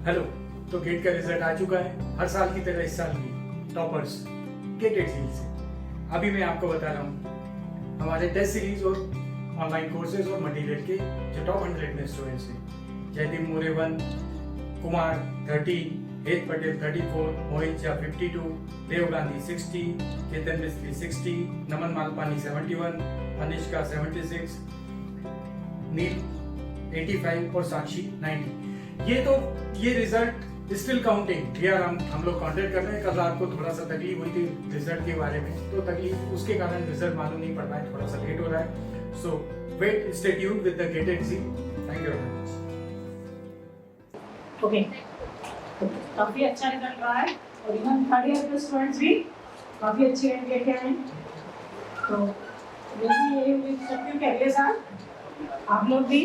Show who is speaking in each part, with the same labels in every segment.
Speaker 1: Hello. तो gate का result आ चुका है। हर साल की तरह इस साल भी टॉपर्स गेटेड सीरीज से। अभी मैं आपको बता रहा हूँ हमारे टेस्ट सीरीज और ऑनलाइन कोर्सेज और मटेरियल के जो टॉप 100 में स्टूडेंट्स हैं। जयदीप मोरे 1, कुमार 13, हेत पटेल 34, मोहित झा 52, देव गांधी 60, केतन मिस्त्री 60, नमन मालपानी 71, अनिष्का 76, नील 85 और साक्षी 90। ये रिजल्ट स्टिल काउंटिंग। यार हम लोग काउंटेड कर रहे हैं। कल रात को थोड़ा सा तकलीफ हुई थी रिजल्ट के बारे में, तो तकलीफ उसके कारण रिजल्ट मालूम नहीं पड़ रहा है, थोड़ा सा लेट हो रहा है। So wait, stay tuned with the gated exam. Thank you very much.
Speaker 2: Okay, काफी अच्छा रिजल्ट रहा है और इवन थर्ड ईयर के स्टूडेंट्स भी काफी अच्छी रैंक लेके आए हैं। तो यही उम्मीद करती हूँ कि अगले साल आप लोग भी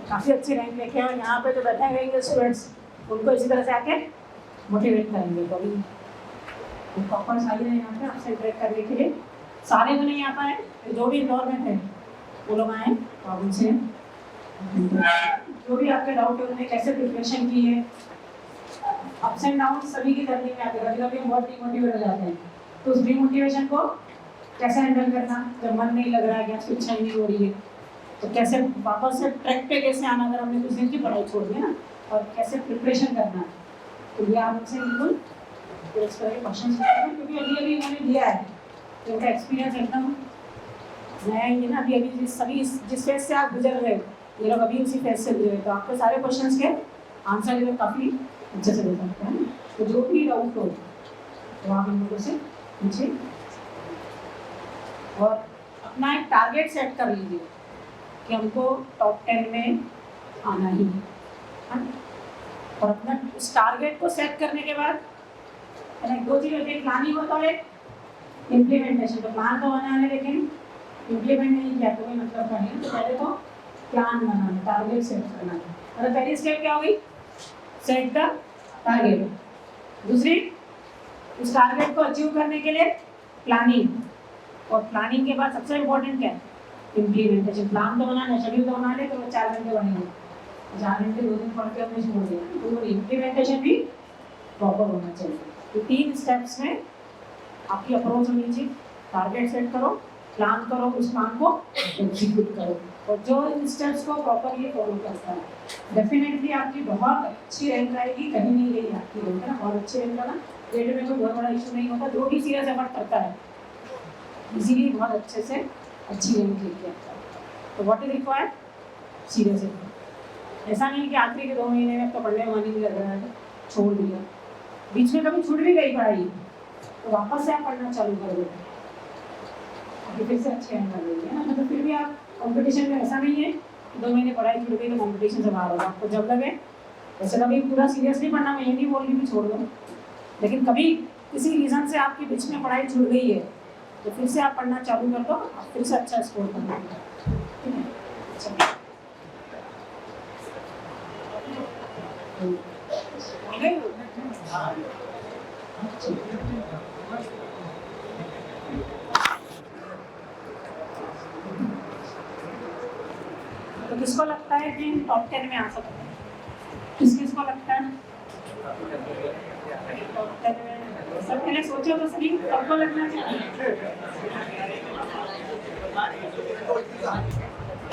Speaker 2: काफी अच्छी रैंक लेके आए। यहाँ पे जो बैठे रहेंगे स्टूडेंट्स, उनको इसी तरह से आके मोटिवेट करेंगे। तो अभी टॉपर्स आई हैं यहाँ पे आपसे इंटरेक्ट करने के लिए। सारे तो नहीं आ पाए, जो भी इंदौर में थे वो लोग आए। तो आप उनसे जो भी आपके डाउट है, उन्होंने कैसे प्रिपरेशन की है, अप्स एंड डाउन सभी की जर्नी में आते हैं। कभी-कभी हम बहुत डिमोटिवेट हो जाते हैं, तो उस डिमोटिवेशन को कैसे हैंडल करना जब मन नहीं लग रहा है, क्या इच्छा ही नहीं हो रही है, तो कैसे वापस से ट्रैक पे कैसे आना अगर हमने कुछ दिन की पढ़ाई छोड़ दी ना, और कैसे प्रिपरेशन करना है। तो ये आप उनसे बिल्कुल इस तरह के क्वेश्चन पूछते हैं, क्योंकि अभी उन्होंने दिया है तो उनका एक्सपीरियंस एकदम नया ही है ना। अभी सभी जिस फेज से आप गुजर रहे हो, ये लोग अभी उसी फेज से गुजरे, तो आपके सारे क्वेश्चंस के आंसर ये लोग काफ़ी अच्छे से दे सकते हैं। तो जो भी डाउट हो तो आप इन लोगों से पूछिए और अपना एक टारगेट सेट कर लीजिए कि हमको टॉप 10 में आना ही है। और अपना उस टारगेट को सेट करने के बाद दो चीज़ होती है, प्लानिंग होता है, एक इम्प्लीमेंटेशन। तो प्लान तो बनाना है लेकिन इम्प्लीमेंट नहीं किया तो कोई मतलब नहीं। तो पहले तो प्लान बनाना, टारगेट सेट करना। मतलब पहली स्टेप क्या होगी? Set the target. दूसरी, उस टारगेट को अचीव करने के लिए प्लानिंग, और प्लानिंग के बाद सबसे इम्पोर्टेंट क्या है? इम्प्लीमेंटेशन। प्लान तो बनाना, शेड्यूल तो बना ले, तो 4 घंटे बनेंगे, 4 घंटे 2 दिन पढ़ के हमने छोड़ दिया। तो इम्प्लीमेंटेशन भी प्रॉपर होना चाहिए। तो 3 स्टेप्स में आपकी अप्रोच होनी चाहिए। टारगेट सेट करो, प्लान करो, उस प्लान को एग्जीक्यूट करो, और जो इन स्टेप्स को प्रॉपरली फॉलो करता है, डेफिनेटली आपकी बहुत अच्छी रैंक आएगी। कहीं नहीं गई आपकी रैंक ना, बहुत अच्छी रैंक आना। ग्रेड में कोई बहुत बड़ा इशू नहीं होता। जो भी सीरियस एफर्ट करता है इजीली बहुत अच्छे से अच्छी रैंक लेके आता है। तो what is required? Serious effort. ऐसा नहीं कि आखिरी के 2 महीने में तो पढ़ने में मन ही नहीं लग रहा है, छोड़ दिया। बीच में कभी छूट भी गई पढ़ाई तो वापस से आप पढ़ना चालू कर देते, फिर से अच्छे रैंक कर देंगे ना। मतलब फिर भी आप कंपटीशन में, ऐसा नहीं है कि 2 महीने पढ़ाई छूट गई तो कंपटीशन से बाहर होगा। आपको जब लगे, वैसे कभी पूरा सीरियसली पढ़ना, मैं ये नहीं बोल रही भी छोड़ दो, लेकिन कभी किसी रीज़न से आपकी बीच में पढ़ाई छूट गई है तो फिर से आप पढ़ना चालू कर दो, आप फिर से अच्छा स्कोर कर लेंगे। ठीक है, चलिए। तो किसको लगता है कि टॉप 10 में आ सकते हैं? किसको लगता है टॉप 10 में? सब पहले सोचो तो सही, सबको लगना चाहिए।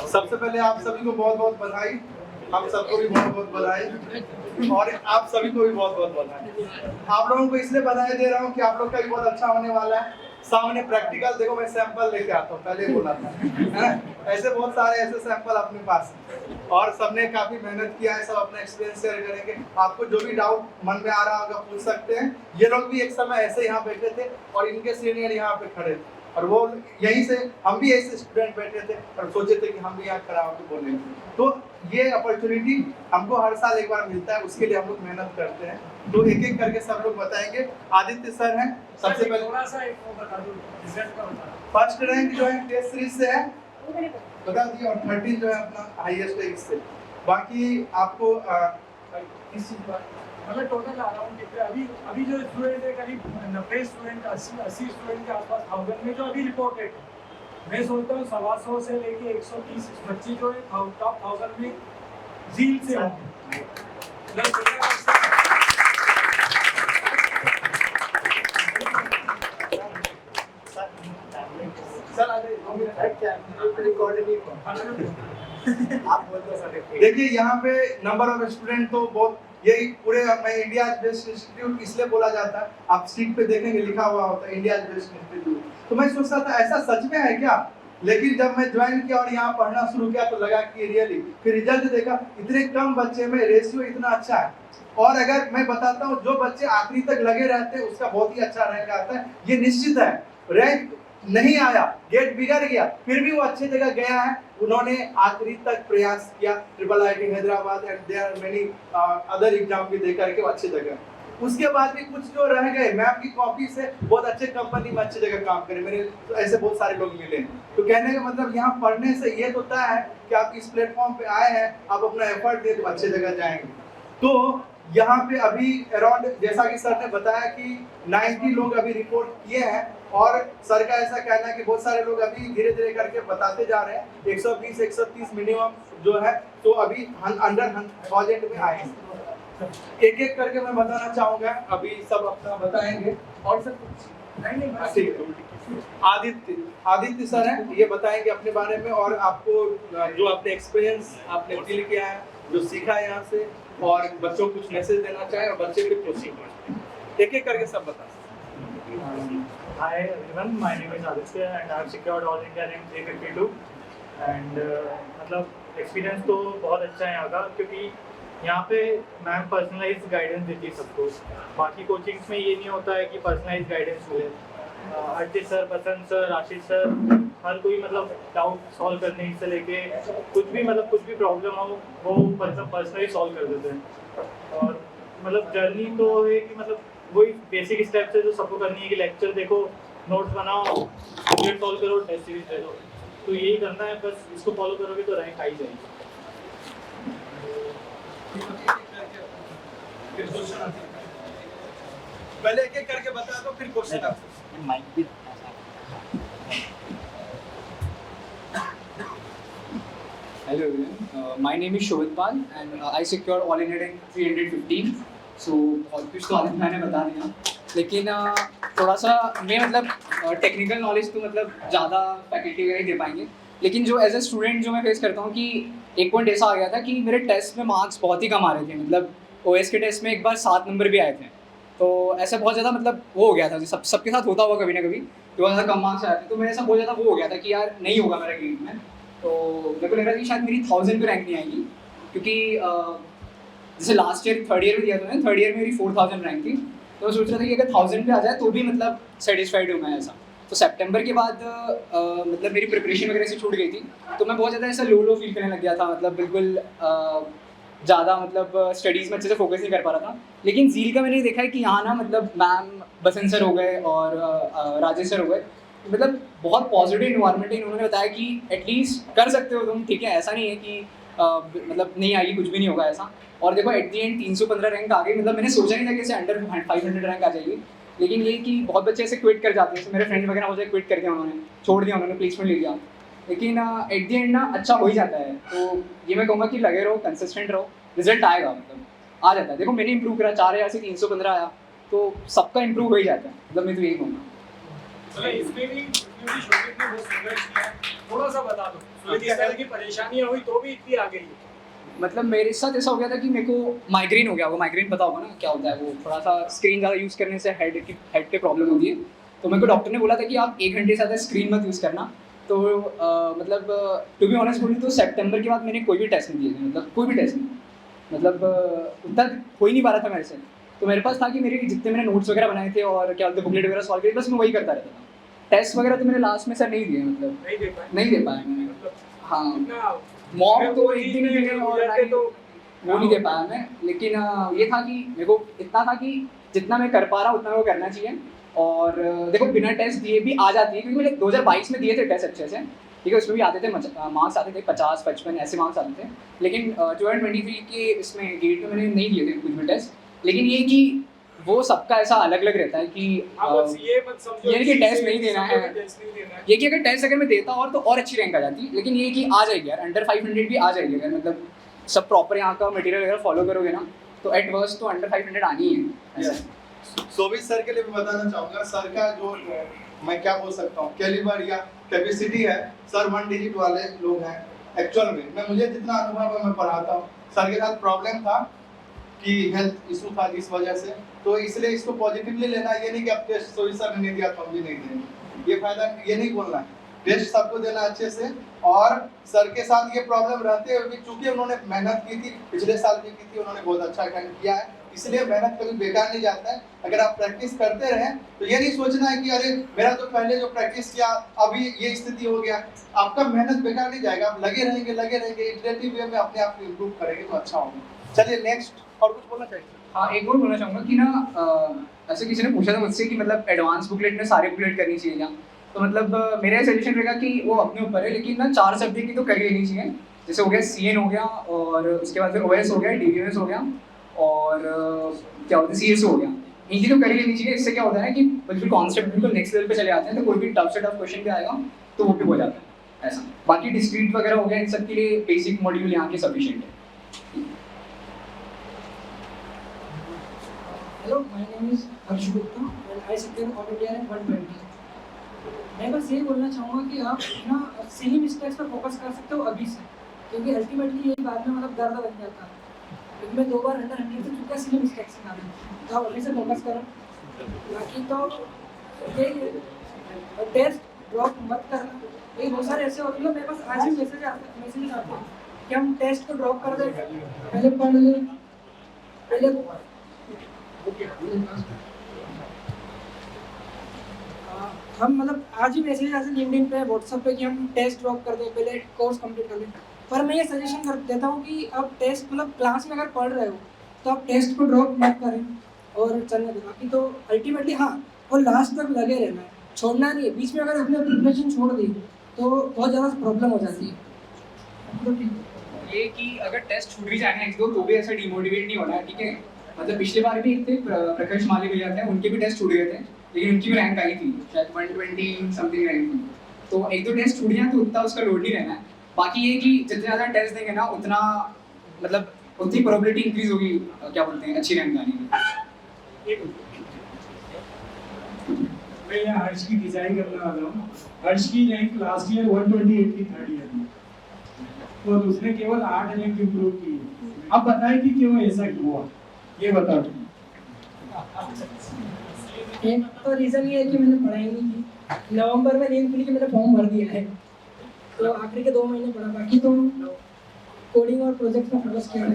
Speaker 3: सबसे पहले आप सभी को बहुत बहुत बधाई। हम सबको भी बहुत बहुत बधाई, और आप सभी को भी बहुत बहुत बधाई। आप लोगों को इसलिए बधाई दे रहा हूँ कि आप लोग का भी बहुत अच्छा होने वाला है। सामने प्रैक्टिकल देखो, मैं सैंपल लेके आता हूँ, पहले बोला था है। ऐसे बहुत सारे ऐसे सैंपल अपने पास हैं, और सबने काफी मेहनत किया है। सब अपना एक्सपीरियंस शेयर करेंगे। आपको जो भी डाउट मन में आ रहा होगा पूछ सकते हैं। ये लोग भी एक समय ऐसे यहाँ बैठे थे और इनके सीनियर यहाँ पे खड़े थे, और वो यहीं से, हम भी ऐसे स्टूडेंट बैठे थे और सोचे थे कि हम भी यहाँ खड़ा होकर बोलेंगे। तो ये अपॉर्चुनिटी हमको हर साल एक बार मिलता है, उसके लिए हम लोग मेहनत करते हैं। तो एक एक करके सब लोग बताएंगे। आदित्य सर हैं सबसे पहले,
Speaker 1: थोड़ा सा एक वो बता दो रिजल्ट का बता दो।
Speaker 3: फर्स्ट रैंक जो है टेस्ट सीरीज से है, बता दिए, और 13 जो है अपना हाईएस्ट है इससे। बाकी आपको
Speaker 1: इस चीज पर मतलब टोटल अराउंड कितने अभी जो स्टूडेंट है करीब 90 स्टूडेंट, 80 स्टूडेंट के आसपास 1000 में जो अभी रिपोर्टेड। मैं सोचता हूँ 125 से लेके 130 बच्चे जो है टॉप 1000 में झील से होंगे।
Speaker 3: सर देखिए यहाँ पे नंबर ऑफ स्टूडेंट तो बहुत, यही पूरे मैं इंडिया बेस्ट इंस्टीट्यूट इसलिए बोला जाता है, आप सीट पे देखेंगे लिखा हुआ होता है इंडिया बेस्ट इंस्टीट्यूट। तो मैं सोचता था ऐसा सच में है क्या, लेकिन जब मैं ज्वाइन किया और यहाँ पढ़ना शुरू किया तो लगा कि रियली, फिर रिजल्ट देखा इतने कम बच्चे में रेशियो इतना अच्छा है। और अगर मैं बताता हूँ जो बच्चे आखिरी तक लगे रहते हैं उसका बहुत ही अच्छा रैंक आता है, ये निश्चित है। रैंक नहीं आया, गेट बिगड़ गया, फिर भी वो अच्छी जगह गया है, उन्होंने आखिरी तक प्रयास किया, IIT Hyderabad and there are many other exam भी दे करके अच्छी जगह। उसके बाद भी कुछ जो रह गए, मैं आपकी कॉपी से बहुत अच्छे कंपनी में अच्छी जगह काम करे, मेरे तो ऐसे बहुत सारे लोग मिले। तो कहने का मतलब यहाँ पढ़ने से ये तो तय है कि आप इस प्लेटफॉर्म पे आए हैं, आप अपना एफर्ट दे तो अच्छे जगह जाएंगे। तो यहाँ पे अभी अराउंड, जैसा कि सर ने बताया कि 90 लोग अभी रिपोर्ट किए हैं, और सर का ऐसा कहना है कि बहुत सारे लोग अभी धीरे धीरे करके बताते जा रहे हैं, 120 130 मिनिमम जो है, तो अभी अंडर 1000 में आए हैं। एक एक करके मैं बताना चाहूंगा, अभी सब अपना बताएंगे। और सर आदित्य सर हैं, ये बताएंगे अपने बारे में और आपको जो आपने एक्सपीरियंस आपने फील किया है, जो सीखा है यहाँ से, और बच्चों को कुछ मैसेज देना चाहे और बच्चे फिर कोचिंग एक एक करके सब बता।
Speaker 4: Hi everyone, my name is Aditya and I have secured All India Rank 352 and मतलब एक्सपीरियंस तो बहुत अच्छा है यहाँ का, क्योंकि यहाँ पे मैम पर्सनलाइज गाइडेंस देती है सबको। बाकी कोचिंग्स में ये नहीं होता है कि पर्सनलाइज गाइडेंस मिले। अर्चित सर, बसंत सर, आशीष सर, हर कोई मतलब डाउट सॉल्व करने से लेके कुछ भी प्रॉब्लम हो वो मतलब पर्सनली सॉल्व कर देते हैं। और मतलब जर्नी तो है कि मतलब वही बेसिक स्टेप्स है जो सबको करनी है कि लेक्चर देखो, नोट्स बनाओ, प्रोजेक्ट सॉल्व करो, टेस्ट सीरीज दे दो, तो यही करना है। बस इसको फॉलो करोगे तो रैंक आ ही जाएगी।
Speaker 3: पहले एक एक करके बता दो, फिर question
Speaker 5: Hello everyone, my name is Shobitpal and I secured All India Rank 315. So बहुत कुछ तो आदित्य मैंने बता दिया, लेकिन थोड़ा सा मैं मतलब टेक्निकल नॉलेज तो मतलब ज़्यादा फैकल्टी वगैरह दे पाएंगे, लेकिन जो एज ए स्टूडेंट जो मैं फेस करता हूँ कि एक पॉइंट ऐसा आ गया था कि मेरे टेस्ट में मार्क्स बहुत ही कम आ रहे थे। मतलब OS के टेस्ट में एक बार 7 नंबर भी आए थे, तो ऐसा बहुत ज़्यादा मतलब वो हो गया था, सबके साथ होता हुआ कभी ना कभी बहुत ज़्यादा कम मार्क्स आए थे। तो मेरे ऐसा बहुत ज़्यादा वो हो गया था कि यार नहीं होगा मेरा गेट में। तो मेरे को लग रहा था कि शायद मेरी 1000 पे रैंक नहीं आएगी, क्योंकि जैसे लास्ट ईयर 3rd ईयर में दिया था मैंने, 3rd ईयर में मेरी 4000 रैंक थी। तो मैं सोच रहा था कि अगर 1000 पे आ जाए तो भी मतलब सेटिस्फाइड हूँ मैं ऐसा। तो सितंबर के बाद मतलब मेरी प्रिपरेशन वगैरह से छूट गई थी, तो मैं बहुत ज़्यादा ऐसा लो फील करने लग गया था, मतलब बिल्कुल ज़्यादा मतलब स्टडीज़ में अच्छे से फोकस नहीं कर पा रहा था। लेकिन ज़ील का मैंने देखा है कि यहाँ ना मतलब मैम बसंत सर हो गए और राजेश सर हो गए, मतलब बहुत पॉजिटिव इन्वायरमेंट है। इन्होंने बताया कि एटलीस्ट कर सकते हो तुम, ठीक है, ऐसा नहीं है कि मतलब नहीं आएगी, कुछ भी नहीं होगा ऐसा। और देखो एट दी एंड 315 रैंक आ गई, मतलब मैंने सोचा नहीं था कि ऐसे अंडर 500 रैंक आ जाएगी। लेकिन ये कि बहुत बच्चे ऐसे क्विट कर जाते हैं, जैसे मेरे फ्रेंड वगैरह हो जाए, क्विट कर दिया उन्होंने, छोड़ दिया उन्होंने, प्लेसमेंट ले लिया। लेकिन एट दी एंड ना अच्छा हो ही जाता है। तो ये मैं कहूँगा कि लगे रहो, कंसिस्टेंट रहो, रिजल्ट आएगा, मतलब आ जाता है। देखो मैंने इंप्रूव करा, 4000 से 315 आया, तो सबका इंप्रूव हो ही जाता है, मतलब मैं तो यही कहूँगा।
Speaker 1: इसमें भी शोभित ने बहुत संघर्ष किया, थोड़ा सा बता दो, इस तरह की परेशानियां हुई तो भी इतनी आ गई।
Speaker 5: मतलब मेरे साथ ऐसा हो गया था कि मेरे को माइग्रेन हो गया होगा, माइग्रेन पता होगा ना क्या होता है, वो थोड़ा सा स्क्रीन ज़्यादा यूज़ करने से हेड पे प्रॉब्लम होती है। तो मेरे को डॉक्टर ने बोला था कि आप 1 घंटे से ज़्यादा स्क्रीन मत यूज़ करना। तो मतलब टू बी ऑनेस्ट बोलूँ तो सितंबर के बाद मैंने कोई भी टेस्ट नहीं दिए थे, मतलब कोई भी टेस्ट नहीं, मतलब उतना हो ही नहीं पा रहा था मेरे से। तो मेरे पास था कि मेरे जितने मैंने नोट्स वगैरह बनाए थे और क्या बोलते बुकलेट वगैरह सॉल्व किए, बस मैं वही करता रहता था। टेस्ट वगैरह तो मैंने लास्ट में सर नहीं दिए, मतलब नहीं दे पाया मैंने, हाँ मॉक तो एक दिन दिए और वो नहीं दे पाया मैं। लेकिन ये था कि मेरे को इतना था कि जितना मैं कर पा रहा हूँ उतना मेरे को करना चाहिए। और देखो बिना टेस्ट दिए भी आ जाती है, क्योंकि मैंने 2022 में दिए थे टेस्ट अच्छे से, ठीक है, उसमें भी आते थे मार्क्स आते थे 50 55 ऐसे मार्क्स आते थे। लेकिन 2023 के इसमें गेट में मैंने नहीं दिए थे कुछ भी टेस्ट। लेकिन ये कि वो सबका ऐसा अलग अलग रहता है कि ये कि टेस्ट नहीं देना है, ये कि अगर टेस्ट अगर मैं देता और तो और अच्छी रैंक आ जाती। लेकिन ये कि आ जाएगी यार, अंडर 500 भी आ जाएगी अगर मतलब सब प्रॉपर यहाँ का मटेरियल वगैरह फॉलो करोगे ना, तो एट वर्स्ट तो अंडर 500 आनी ही है ऐसा।
Speaker 3: शोभित सर के लिए भी बताना चाहूंगा, सर का जो मैं क्या बोल सकता हूँ कैलिबर या कैपेसिटी है, सर 1 डिजिट वाले लोग हैं एक्चुअल में। मैं मुझे जितना अनुभव है मैं पढ़ाता हूँ, सर के साथ प्रॉब्लम था कि हेल्थ इशू था जिस वजह से, तो इसलिए इसको पॉजिटिवली लेना, ये नहीं कि अब टेस्ट शोभित सर ने नहीं दिया तो हम भी नहीं देंगे, ये फायदा ये नहीं बोलना है, टेस्ट सबको देना अच्छे से। और सर के साथ ये प्रॉब्लम रहते हुए भी चूंकि उन्होंने मेहनत की थी, पिछले साल भी की थी, उन्होंने बहुत अच्छा काम किया है, इसलिए मेहनत कभी बेकार नहीं जाता है। अगर आप प्रैक्टिस करते रहें तो ये नहीं सोचना है कि अरे मेरा तो पहले जो प्रैक्टिस किया अभी ये स्थिति हो गया, आपका मेहनत बेकार नहीं जाएगा, आप लगे रहेंगे इटरेटिव वे में अपने आप को इम्प्रूव करेंगे तो अच्छा होगा। चलिए नेक्स्ट, और कुछ बोलना चाहिए?
Speaker 5: हाँ, एक और बोलना चाहूँगा कि ना ऐसे किसी ने पूछा था मुझसे कि मतलब एडवांस बुकलेट में सारी बुकलेट करनी चाहिए क्या, तो मतलब मेरा सजेशन रहेगा कि वो अपने ऊपर है, लेकिन ना 4 सब्जेक्ट की तो कर लेनी चाहिए। जैसे हो गया CN हो गया, और उसके बाद फिर OS हो गया, DBMS हो गया, और क्या होता है CS हो गया, इनकी तो कर ही लेनी चाहिए। इससे क्या होता है कि बिल्कुल कॉन्सेप्ट बिल्कुल नेक्स्ट लेवल पे चले जाते हैं, तो कोई भी टफ से टफ क्वेश्चन भी आएगा तो वो भी हो जाता है ऐसा। बाकी डिस्क्रीट वगैरह हो गया, इन सब के लिए बेसिक मॉड्यूल यहाँ के सफिशिएंट है।
Speaker 6: Hello, my name is Harsh Gupta and I secure all India rank 120। मैं बस ये बोलना चाहूँगा कि आप ना सिली मिस्टेक्स पर फोकस कर सकते हो अभी से, क्योंकि अल्टीमेटली ये बाद में मतलब दर्द बन जाता है। क्योंकि मैं 2 बार अंडर 100 से चुका सिली मिस्टेक्स के कारण, तो आप अभी से फोकस करो। बाकी तो ये टेस्ट ड्रॉप मत करना। ये बहुत सारे ऐसे होते हैं, मेरे पास आज भी मैसेज आते हैं कि हम टेस्ट को ड्रॉप कर दें, पहले पढ़ लें, पहले हम मतलब आज ही मैसेज आते हैं लिंक्डइन पे, व्हाट्सएप पे कि हम टेस्ट ड्रॉप कर दें, पहले कोर्स कंप्लीट कर लें। पर मैं ये सजेशन कर देता हूँ कि आप टेस्ट मतलब क्लास में अगर पढ़ रहे हो तो आप टेस्ट को ड्रॉप मत करें और चलने दें। बाकी तो अल्टीमेटली हाँ, और लास्ट तक लगे रहना है, छोड़ना नहीं है। बीच में अगर अपने प्रिपरेशन छोड़ दी तो बहुत ज़्यादा प्रॉब्लम हो जाती है। तो ठीक है,
Speaker 5: ये कि अगर टेस्ट छूट भी जाए ना 1-2 तो भी ऐसा डिमोटिवेट नहीं होना है, ठीक है। मतलब पिछले बार भी एक थे प्रकाश माली भैया थे, उनके भी टेस्ट छूट गए थे, लेकिन उनकी भी रैंक आई थी शायद 120 समथिंग रैंक थी। तो 1-2 टेस्ट छूट गया तो उतना उसका लोड नहीं रहना है। बाकी ये कि जितने ज़्यादा टेस्ट देंगे ना उतना मतलब उतनी प्रोबेबिलिटी इंक्रीज होगी, क्या बोलते हैं, अच्छी रैंक आने की।
Speaker 1: मैं यहाँ हर्ष की डिजाइन करने वाला हूँ। हर्ष की रैंक लास्ट ईयर 128 थी थर्ड ईयर में, और उसने केवल 8 रैंक इम्प्रूव की। अब बताएं कि क्यों ऐसा हुआ, ये बताओ।
Speaker 6: एक तो रीज़न ये है कि मैंने पढ़ाई नहीं की। नवंबर में नींद खुली कि मैंने फॉर्म भर दिया है, तो आखिरी के 2 महीने पढ़ा। बाकी तो कोडिंग और प्रोजेक्ट में फोकस किया है।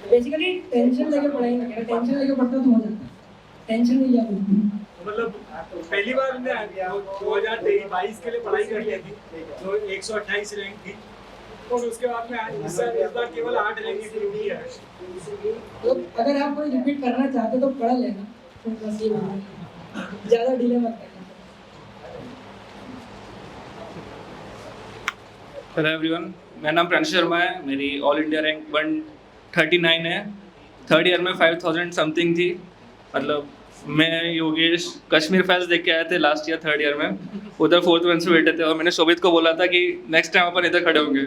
Speaker 6: बेसिकली टेंशन लेके पढ़ाई नहीं, टेंशन लेके पढ़ता तो हो जाता है, टेंशन नहीं लिया बिल्कुल।
Speaker 1: मतलब पहली बार हमने 2023-22 के लिए पढ़ाई कर ली थी, तो 128 रैंक थी, और उसके बाद में इस बार केवल 8 रैंक इम्प्रूव किया है।
Speaker 6: तो अगर आप कोई रिपीट करना चाहते तो पढ़ लेना, तो बस ये बात है, ज़्यादा डिले मत करना।
Speaker 7: हेलो एवरीवन, मेरा नाम प्रणश शर्मा है, मेरी ऑल इंडिया रैंक 139 है। थर्ड ईयर में 5000 समथिंग थी। मतलब मैं योगेश कश्मीर फाइल्स देख के आए थे लास्ट ईयर थर्ड ईयर में, उधर 4th बेंच पे बैठे थे, और मैंने शोभित को बोला था कि नेक्स्ट टाइम अपन इधर खड़े होंगे।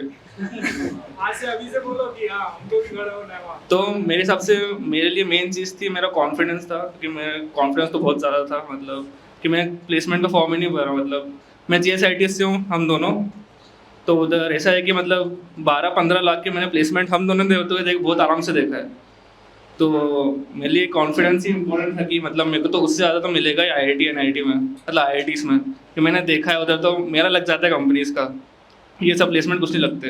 Speaker 1: आज से अभी से बोलो कि हाँ हमको भी खड़ा होना है वहाँ।
Speaker 7: तो मेरे हिसाब से मेरे लिए मेन चीज़ थी मेरा कॉन्फिडेंस था, कि मेरा कॉन्फिडेंस तो बहुत ज़्यादा था, मतलब कि मैं प्लेसमेंट का फॉर्म ही नहीं भरा। मतलब मैं GSITS से हूँ, हम दोनों, तो उधर ऐसा है कि मतलब 12-15 लाख के मैंने प्लेसमेंट हम दोनों देते हुए बहुत आराम से देखा है। तो मेरे लिए कॉन्फिडेंस ही इम्पोर्टेंट था कि मतलब मेरे को तो उससे ज़्यादा तो मिलेगा ही IIT NIT में, मतलब IITs में, कि मैंने देखा है उधर तो मेरा लग जाता है कंपनीज़ का, ये सब प्लेसमेंट कुछ नहीं लगते।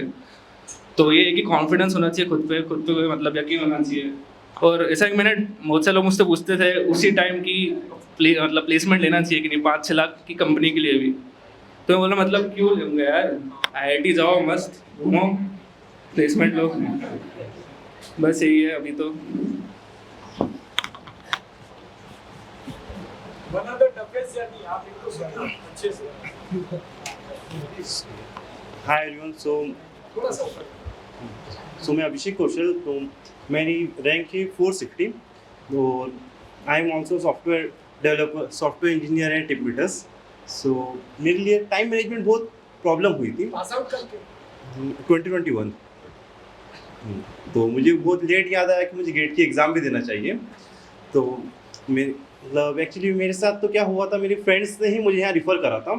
Speaker 7: तो ये है कि कॉन्फिडेंस होना चाहिए खुद पे मतलब यकीन होना चाहिए। और ऐसा कि मैंने बहुत से लोग मुझसे पूछते थे उसी टाइम की मतलब प्लेसमेंट लेना चाहिए कि नहीं 5-6 लाख की कंपनी के लिए भी, तो मैं बोला मतलब क्यों लूँगा यार, IIT जाओ, मस्त घूमो, प्लेसमेंट लो, बस यही है अभी तो।
Speaker 1: बना दो टफेस्ट जर्नी, आप इनको सुनो अच्छे से।
Speaker 8: हाय एवरीवन,
Speaker 1: थोड़ा सा
Speaker 8: सो मैं अभिषेक कौशल, तो मेरी रैंक है 460, और I am also software developer, software engineer है टिपमीटर्स। सो मेरे लिए टाइम मैनेजमेंट बहुत प्रॉब्लम हुई थी
Speaker 1: पास आउट करके
Speaker 8: 2021। तो मुझे बहुत लेट याद आया कि मुझे गेट की एग्ज़ाम भी देना चाहिए। तो मतलब एक्चुअली मेरे साथ तो क्या हुआ था, मेरे फ्रेंड्स ने ही मुझे यहाँ रिफ़र करा था।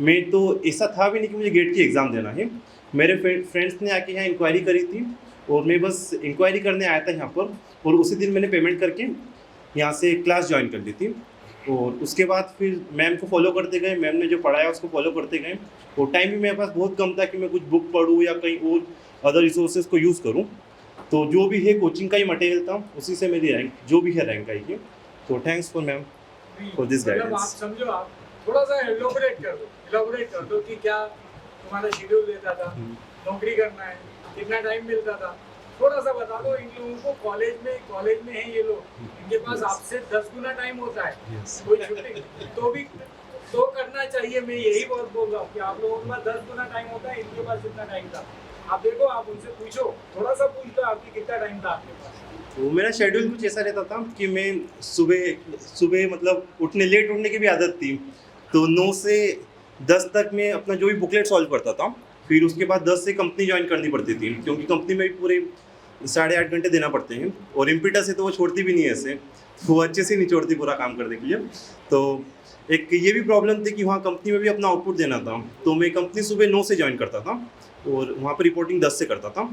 Speaker 8: मैं तो ऐसा था भी नहीं कि मुझे गेट की एग्ज़ाम देना है। मेरे फ्रेंड्स ने आके यहाँ इंक्वायरी करी थी और मैं बस इंक्वायरी करने आया था यहाँ पर, और उसी दिन मैंने पेमेंट करके यहाँ से क्लास ज्वाइन कर ली थी। और उसके बाद फिर मैम को फॉलो करते गए, मैम ने जो पढ़ाया उसको फॉलो करते गए। और टाइम भी मेरे पास बहुत कम था कि मैं कुछ बुक पढूँ या कहीं और अदर रिसोर्सेज को यूज़ करूँ। तो जो भी है कोचिंग का ही मटेरियल था, उसी से मेरी रैंक जो भी है रैंक आई है। तो thanks for ma'am for this
Speaker 1: मतलब आप
Speaker 8: गाइडेंस।
Speaker 1: समझो, आप थोड़ा सा इलाबोरेट कर दो कि क्या तुम्हारा शेड्यूल देता था, नौकरी करना है, कितना टाइम मिलता था, थोड़ा सा बता दो। इन लोगों को कॉलेज में है ये लोग, इनके पास आपसे 10 गुना टाइम होता है। कोई छुट्टी तो करना चाहिए। मैं यही बहुत बोल रहा हूँ कि आप लोगों के पास 10 गुना टाइम होता है, इनके पास जितना टाइम था। आप देखो, आप उनसे पूछो, थोड़ा सा पूछ लो आपकी कितना टाइम था आपके पास।
Speaker 8: तो मेरा शेड्यूल कुछ ऐसा रहता था कि मैं सुबह मतलब लेट उठने की भी आदत थी। तो 9 से 10 तक मैं अपना जो भी बुकलेट सॉल्व करता था। फिर उसके बाद 10 से कंपनी ज्वाइन करनी पड़ती थी, क्योंकि कंपनी में भी पूरे 8.5 घंटे देना पड़ते हैं। और इम्पीटा से तो वो छोड़ती भी नहीं है ऐसे, वो अच्छे से नहीं छोड़ती पूरा काम करने के लिए। तो एक ये भी प्रॉब्लम थी कि वहाँ कंपनी में भी अपना आउटपुट देना था। तो मैं कंपनी सुबह 9 से ज्वाइन करता था और वहाँ पर रिपोर्टिंग 10 से करता था,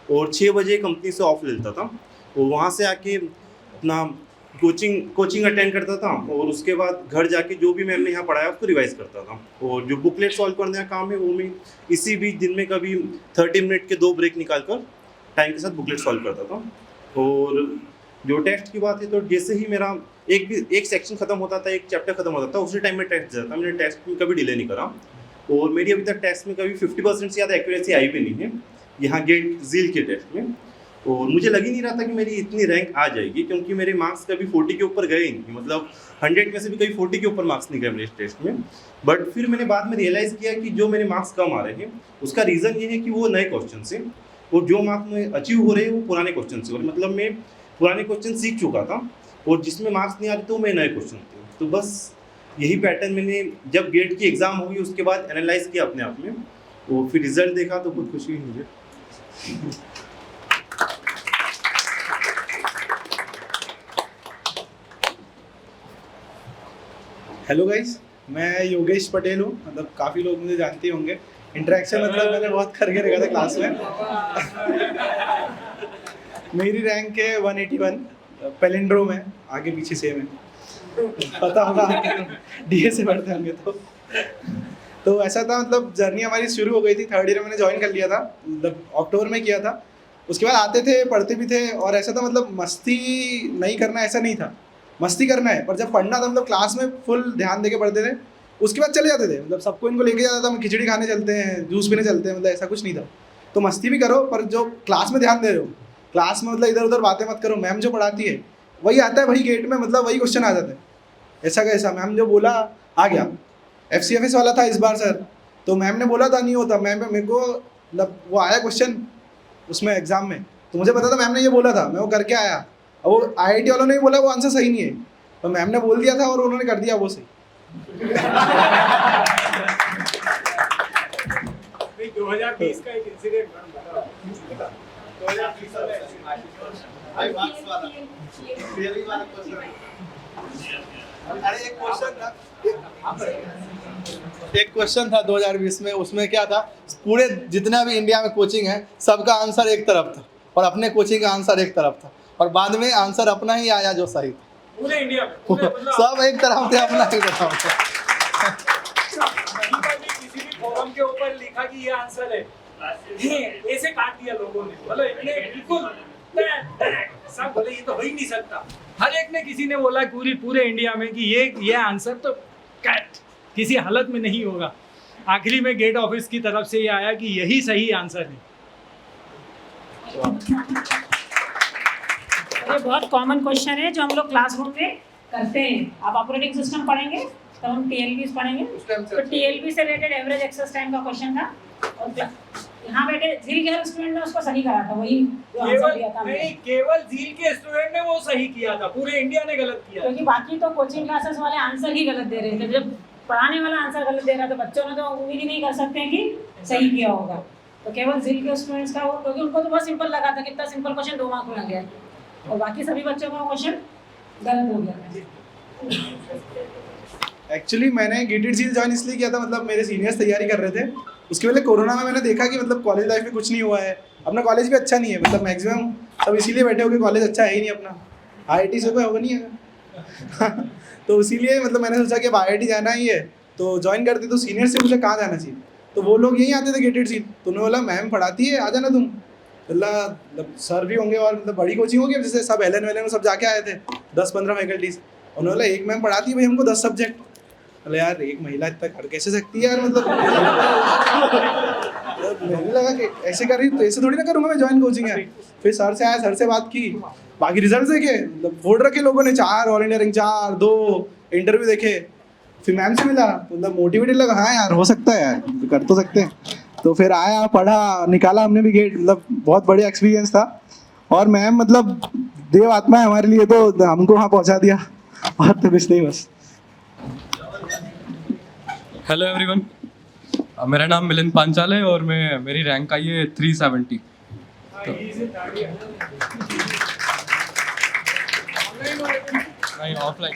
Speaker 8: और 6 बजे कंपनी से ऑफ लेता था। और वहाँ से आके अपना कोचिंग अटेंड करता था, और उसके बाद घर जाके जो भी मैम ने यहाँ पढ़ाया उसको रिवाइज करता था। और जो बुकलेट सॉल्व करने का काम है वो मैं इसी बीच दिन में कभी 30 मिनट के 2 ब्रेक निकाल कर टाइम के साथ बुकलेट सॉल्व करता था। और जो टेस्ट की बात है, तो जैसे ही मेरा एक सेक्शन खत्म होता था, एक चैप्टर खत्म होता था, उसी टाइम में टेस्ट जाता था। मैंने टेस्ट में कभी डिले नहीं करा, और मेरी अभी तक टेस्ट में कभी 50% से ज़्यादा एक्यूरेसी आई भी नहीं है यहाँ गेट झील के टेस्ट में। और मुझे लग ही नहीं रहा था कि मेरी इतनी रैंक आ जाएगी, क्योंकि मेरे मार्क्स कभी 40 के ऊपर गए ही नहीं। मतलब 100 में से भी कभी 40 के ऊपर मार्क्स नहीं गए मेरे इस टेस्ट में। बट फिर मैंने बाद में रियलाइज़ किया कि जो मेरे मार्क्स कम आ रहे हैं उसका रीज़न ये है कि वो नए क्वेश्चन से, और जो मार्क्स में अचीव हो रहे हैं वो पुराने क्वेश्चन से। और मतलब मैं पुराने क्वेश्चन सीख चुका था, और जिसमें मार्क्स नहीं आ रहे थे वो मैं नए क्वेश्चन थे। तो बस यही पैटर्न मैंने जब गेट की एग्ज़ाम हुई उसके बाद एनालाइज किया अपने आप में, और फिर रिजल्ट देखा तो बहुत खुशी हुई मुझे।
Speaker 3: हेलो गाइस, मैं योगेश पटेल हूँ। मतलब काफ़ी लोग मुझे जानते ही होंगे। इंटरेक्शन मतलब मैंने बहुत करके रखा था क्लास में। मेरी रैंक है 181, पैलिंड्रोम है, आगे पीछे सेम है, पता होगा डीए से पढ़ते होंगे। तो ऐसा था, मतलब जर्नी हमारी शुरू हो गई थी। 3rd ईयर मैंने ज्वाइन कर लिया था, मतलब अक्टूबर में किया था। उसके बाद आते थे, पढ़ते भी थे, और ऐसा था मतलब मस्ती नहीं करना ऐसा नहीं था, मस्ती करना है। पर जब पढ़ना था मतलब क्लास में फुल ध्यान देके पढ़ते थे। उसके बाद चले जाते थे, मतलब सबको इनको लेके जाता था, हम खिचड़ी खाने चलते हैं, जूस पीने चलते हैं, मतलब ऐसा कुछ नहीं था। तो मस्ती भी करो, पर जो क्लास में ध्यान दे रहे हो, क्लास में मतलब इधर उधर बातें मत करो। मैम जो पढ़ाती है वही आता है, वही गेट में मतलब वही क्वेश्चन आ जाता है। ऐसा कैसा, मैम जो बोला आ गया। FCFS वाला था इस बार सर, तो मैम ने बोला था नहीं होता। मैम मेरे को मतलब वो आया क्वेश्चन उसमें एग्जाम में, तो मुझे पता था मैम ने ये बोला था, मैं वो करके आया। और वो IIT वालों ने भी बोला वो आंसर सही नहीं है, तो मैम ने बोल दिया था और उन्होंने कर दिया वो सही।
Speaker 1: 2020 का एक इंसिडेंट बताओ। 2020
Speaker 3: अरे एक क्वेश्चन था 2020 में। उसमें क्या था, पूरे जितना भी इंडिया में कोचिंग है सबका आंसर एक तरफ था, और अपने कोचिंग का आंसर एक तरफ था, और बाद में आंसर अपना ही आया जो सही था।
Speaker 1: पूरे इंडिया में मतलब
Speaker 3: सब एक तरफ थे, अपना एक तरफ था।
Speaker 1: किसी भी फॉरम के ऊपर लिखा कि ये आंसर है, ऐसे काट दिया लोगों ने, बोले इतने बिल्कुल सब बोले ये तो हो ही नहीं सकता। हर एक ने किसी ने बोला पूरे इंडिया में कि ये आंसर तो किसी हालत में नहीं होगा। आखिरी में गेट ऑफिस की तरफ से ये आया कि यही सही आंसर है।
Speaker 2: ये बहुत कॉमन क्वेश्चन है जो हम लोग क्लासरूम में करते हैं। आप ऑपरेटिंग सिस्टम पढ़ेंगे तब हम TLBs पढ़ेंगे, तो TLB से रिलेटेड एवरेज एक्सेस टाइम का क्वेश्चन था। और यहाँ बैठे झील के हर स्टूडेंट ने उसको सही करा था, वही जो आंसर दिया था।
Speaker 1: नहीं, केवल झील के स्टूडेंट ने वो सही किया था, पूरे इंडिया ने गलत किया।
Speaker 2: क्योंकि बाकी तो कोचिंग क्लासेस वाले आंसर ही गलत दे रहे थे। जब पढ़ाने वाला आंसर गलत दे रहा था, बच्चों ने तो उम्मीद ही नहीं कर सकते हैं कि सही किया होगा। तो केवल जिल के स्टूडेंट्स का वो, क्योंकि उनको तो बहुत सिंपल लगा था, कितना सिंपल क्वेश्चन 2 मार्क में आ गया, और बाकी सभी बच्चों का क्वेश्चन गलत हो गया।
Speaker 3: एक्चुअली मैंने गेटेड सील ज्वाइन इसलिए किया था, मतलब मेरे सीनियर्स तैयारी कर रहे थे, उसके पहले कोरोना में मैंने देखा कि मतलब कॉलेज लाइफ में कुछ नहीं हुआ है, अपना कॉलेज भी अच्छा नहीं है, मतलब मैक्सिमम सब इसीलिए बैठे हो कि कॉलेज अच्छा है ही नहीं अपना, IIT से कोई होगा नहीं है तो इसीलिए मतलब मैंने सोचा कि अब IIT जाना ही है तो ज्वाइन करते, तो सीनियर से पूछा कहाँ जाना चाहिए, तो वो लोग यहीं आते थे गेटेड सील, तो उन्होंने बोला मैम पढ़ाती है आ जाना तुम, मतलब सर भी होंगे और मतलब बड़ी कोचिंग होगी, जैसे सब LN वेलन सब जाके आए थे 10-15 फैकल्टीज, उन्होंने बोला एक मैम पढ़ाती है भाई हमको 10 सब्जेक्ट, बोले यार एक महिला इतना कर कैसे सकती है यार, मतलब मुझे लगा कि ऐसे कर रही तो ऐसे थोड़ी ना करूँगा मैं ज्वाइन कोचिंग है। फिर सर से आया, सर से बात की, बाकी रिजल्ट देखे, मतलब फोड़ रखे लोगों ने, 4 ऑल इंडिया रैंक 4, 2 इंटरव्यू देखे, फिर मैम से मिला, मतलब मोटिवेटेड लगा, हाँ यार हो सकता है यार, कर तो सकते हैं, तो फिर आया पढ़ा निकाला हमने भी गेट, मतलब बहुत बढ़िया एक्सपीरियंस था, और मैम मतलब देव आत्मा है हमारे लिए, तो हमको वहाँ पहुँचा दिया, और तो कुछ नहीं बस।
Speaker 9: हेलो एवरीवन, मेरा नाम मिलिंद पांचाल है और मेरी रैंक आई है 370। तो नहीं ऑफलाइन,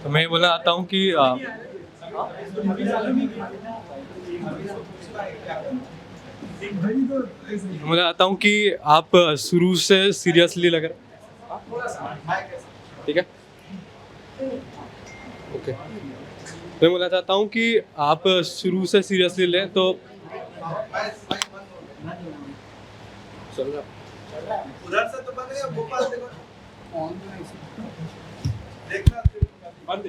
Speaker 9: तो मैं बोलना चाहता हूँ कि मैं चाहता हूँ कि आप शुरू से सीरियसली लग रहे, ठीक है ओके। मैं बोलना चाहता हूँ कि आप शुरू से सीरियसली लें तो चल रहा
Speaker 3: उधर से तो बन रही है, भोपाल देखो देखना बंद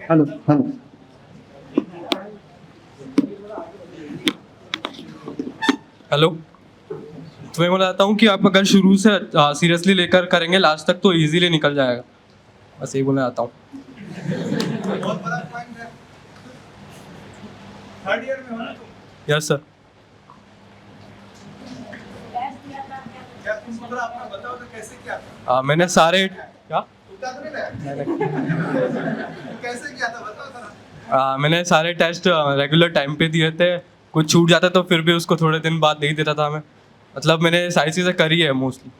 Speaker 3: हेलो हेलो
Speaker 9: हेलो। तो मैं बोलना चाहता हूँ कि आप अगर शुरू से सीरियसली लेकर करेंगे लास्ट तक तो इजीली निकल जाएगा, बस यही बोलना चाहता हूँ।
Speaker 3: बहुत बड़ा पॉइंट है, थर्ड ईयर में हो ना तुम?
Speaker 9: Yes sir.
Speaker 3: क्या तुम पूरा अपना बताओ तो कैसे किया था?
Speaker 9: मैंने सारे क्या
Speaker 3: तुक्का तो नहीं लगाया? कैसे किया था बताओ जरा।
Speaker 9: मैंने सारे टेस्ट रेगुलर टाइम पे दिए थे, कुछ छूट जाता तो फिर भी उसको थोड़े दिन बाद नहीं देता था मैं, मतलब मैंने सारी चीज़ें करी है मोस्टली,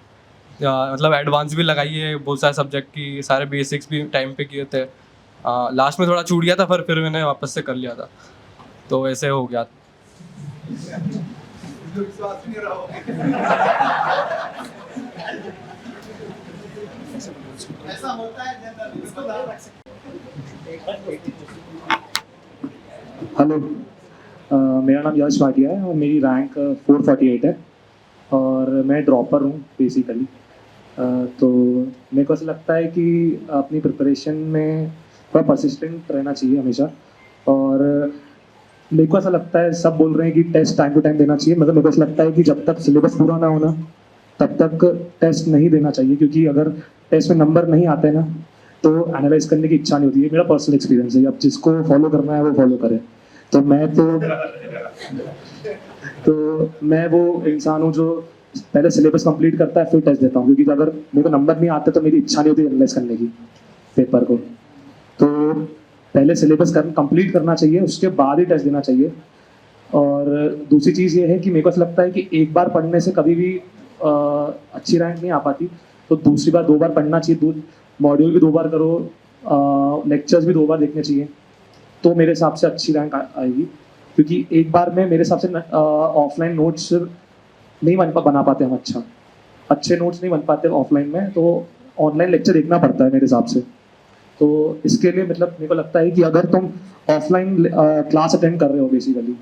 Speaker 9: मतलब एडवांस भी लगाई है बहुत सारे सब्जेक्ट की, सारे बेसिक्स भी टाइम पे किए थे, लास्ट में थोड़ा छूट गया था फिर मैंने वापस से कर लिया था, तो ऐसे हो गया।
Speaker 3: विश्वास नहीं रहा होगा। ऐसा होता है जनरली, इसको ध्यान रख सकते।
Speaker 10: हेलो, मेरा नाम यश भाटिया है और मेरी रैंक 448 है और मैं ड्रॉपर हूँ बेसिकली। तो मेरे को ऐसा लगता है कि अपनी प्रिपरेशन में थोड़ा परसिस्टेंट रहना चाहिए हमेशा, और मेरे को ऐसा लगता है सब बोल रहे हैं कि टेस्ट टाइम टू टाइम देना चाहिए, मतलब मेरे को ऐसा लगता है कि जब तक सिलेबस पूरा ना होना तब तक टेस्ट नहीं देना चाहिए, क्योंकि अगर टेस्ट में नंबर नहीं आते हैं ना तो एनालाइज करने की इच्छा नहीं होती है। मेरा पर्सनल एक्सपीरियंस है, अब जिसको फॉलो करना है वो फॉलो करे। तो मैं वो इंसान हूँ जो पहले सिलेबस कंप्लीट करता है फिर टेस्ट देता हूँ, क्योंकि अगर मेरे को नंबर नहीं आते तो मेरी इच्छा नहीं होती एनालाइज करने की पेपर को। तो पहले सिलेबस कंप्लीट करना चाहिए, उसके बाद ही टेस्ट देना चाहिए। और दूसरी चीज़ ये है कि मेरे को ऐसा लगता है कि एक बार पढ़ने से कभी भी अच्छी रैंक नहीं आ पाती, तो दूसरी बार 2 बार पढ़ना चाहिए, मॉड्यूल भी 2 बार करो, लेक्चर्स भी 2 बार देखने चाहिए, तो मेरे हिसाब से अच्छी रैंक आएगी। क्योंकि एक बार में मेरे हिसाब से ऑफलाइन नोट्स नहीं बना पाते हम, अच्छे नोट्स नहीं बन पाते ऑफलाइन में, तो ऑनलाइन लेक्चर देखना पड़ता है मेरे हिसाब से। तो इसके लिए मतलब मेरे को लगता है कि अगर तुम ऑफलाइन क्लास अटेंड कर रहे हो बेसिकली,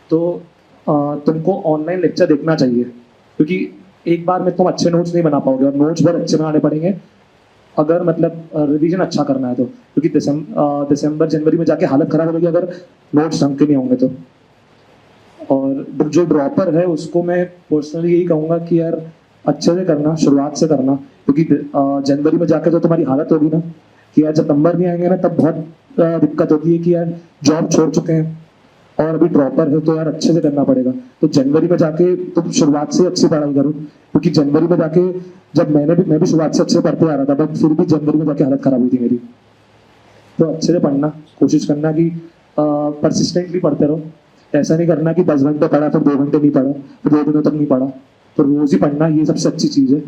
Speaker 10: तो तुमको ऑनलाइन लेक्चर देखना चाहिए, क्योंकि एक बार में तुम अच्छे नोट्स नहीं बना पाओगे, और नोट्स बहुत अच्छे बनाने पड़ेंगे अगर मतलब रिवीजन अच्छा करना है तो, क्योंकि दिसंबर जनवरी में जाके हालत खराब होगी अगर नोट्स ढंग के नहीं होंगे तो। और जो ड्रॉपर है उसको मैं पर्सनली यही कहूँगा कि यार अच्छे से करना, शुरुआत से करना, क्योंकि जनवरी में जाके तो तुम्हारी हालत होगी ना कि यार जब नंबर नहीं आएंगे ना तब बहुत दिक्कत होती है कि यार जॉब छोड़ चुके हैं और अभी ड्रॉपर है तो यार अच्छे से करना पड़ेगा। तो जनवरी में जाके तुम शुरुआत से अच्छी पढ़ाई करो, क्योंकि जनवरी में जाके जब मैं भी शुरुआत से अच्छे पढ़ते आ रहा था, बट फिर भी जनवरी में जाके हालत खराब हुई थी मेरी। तो अच्छे से पढ़ना, कोशिश करना कि परसिस्टेंटली पढ़ते रहो। ऐसा नहीं करना कि 10 घंटे पढ़ा फिर 2 घंटे नहीं पढ़ा, फिर 2 दिनों तक नहीं पढ़ा। तो रोज ही पढ़ना, ये सबसे अच्छी चीज़ है,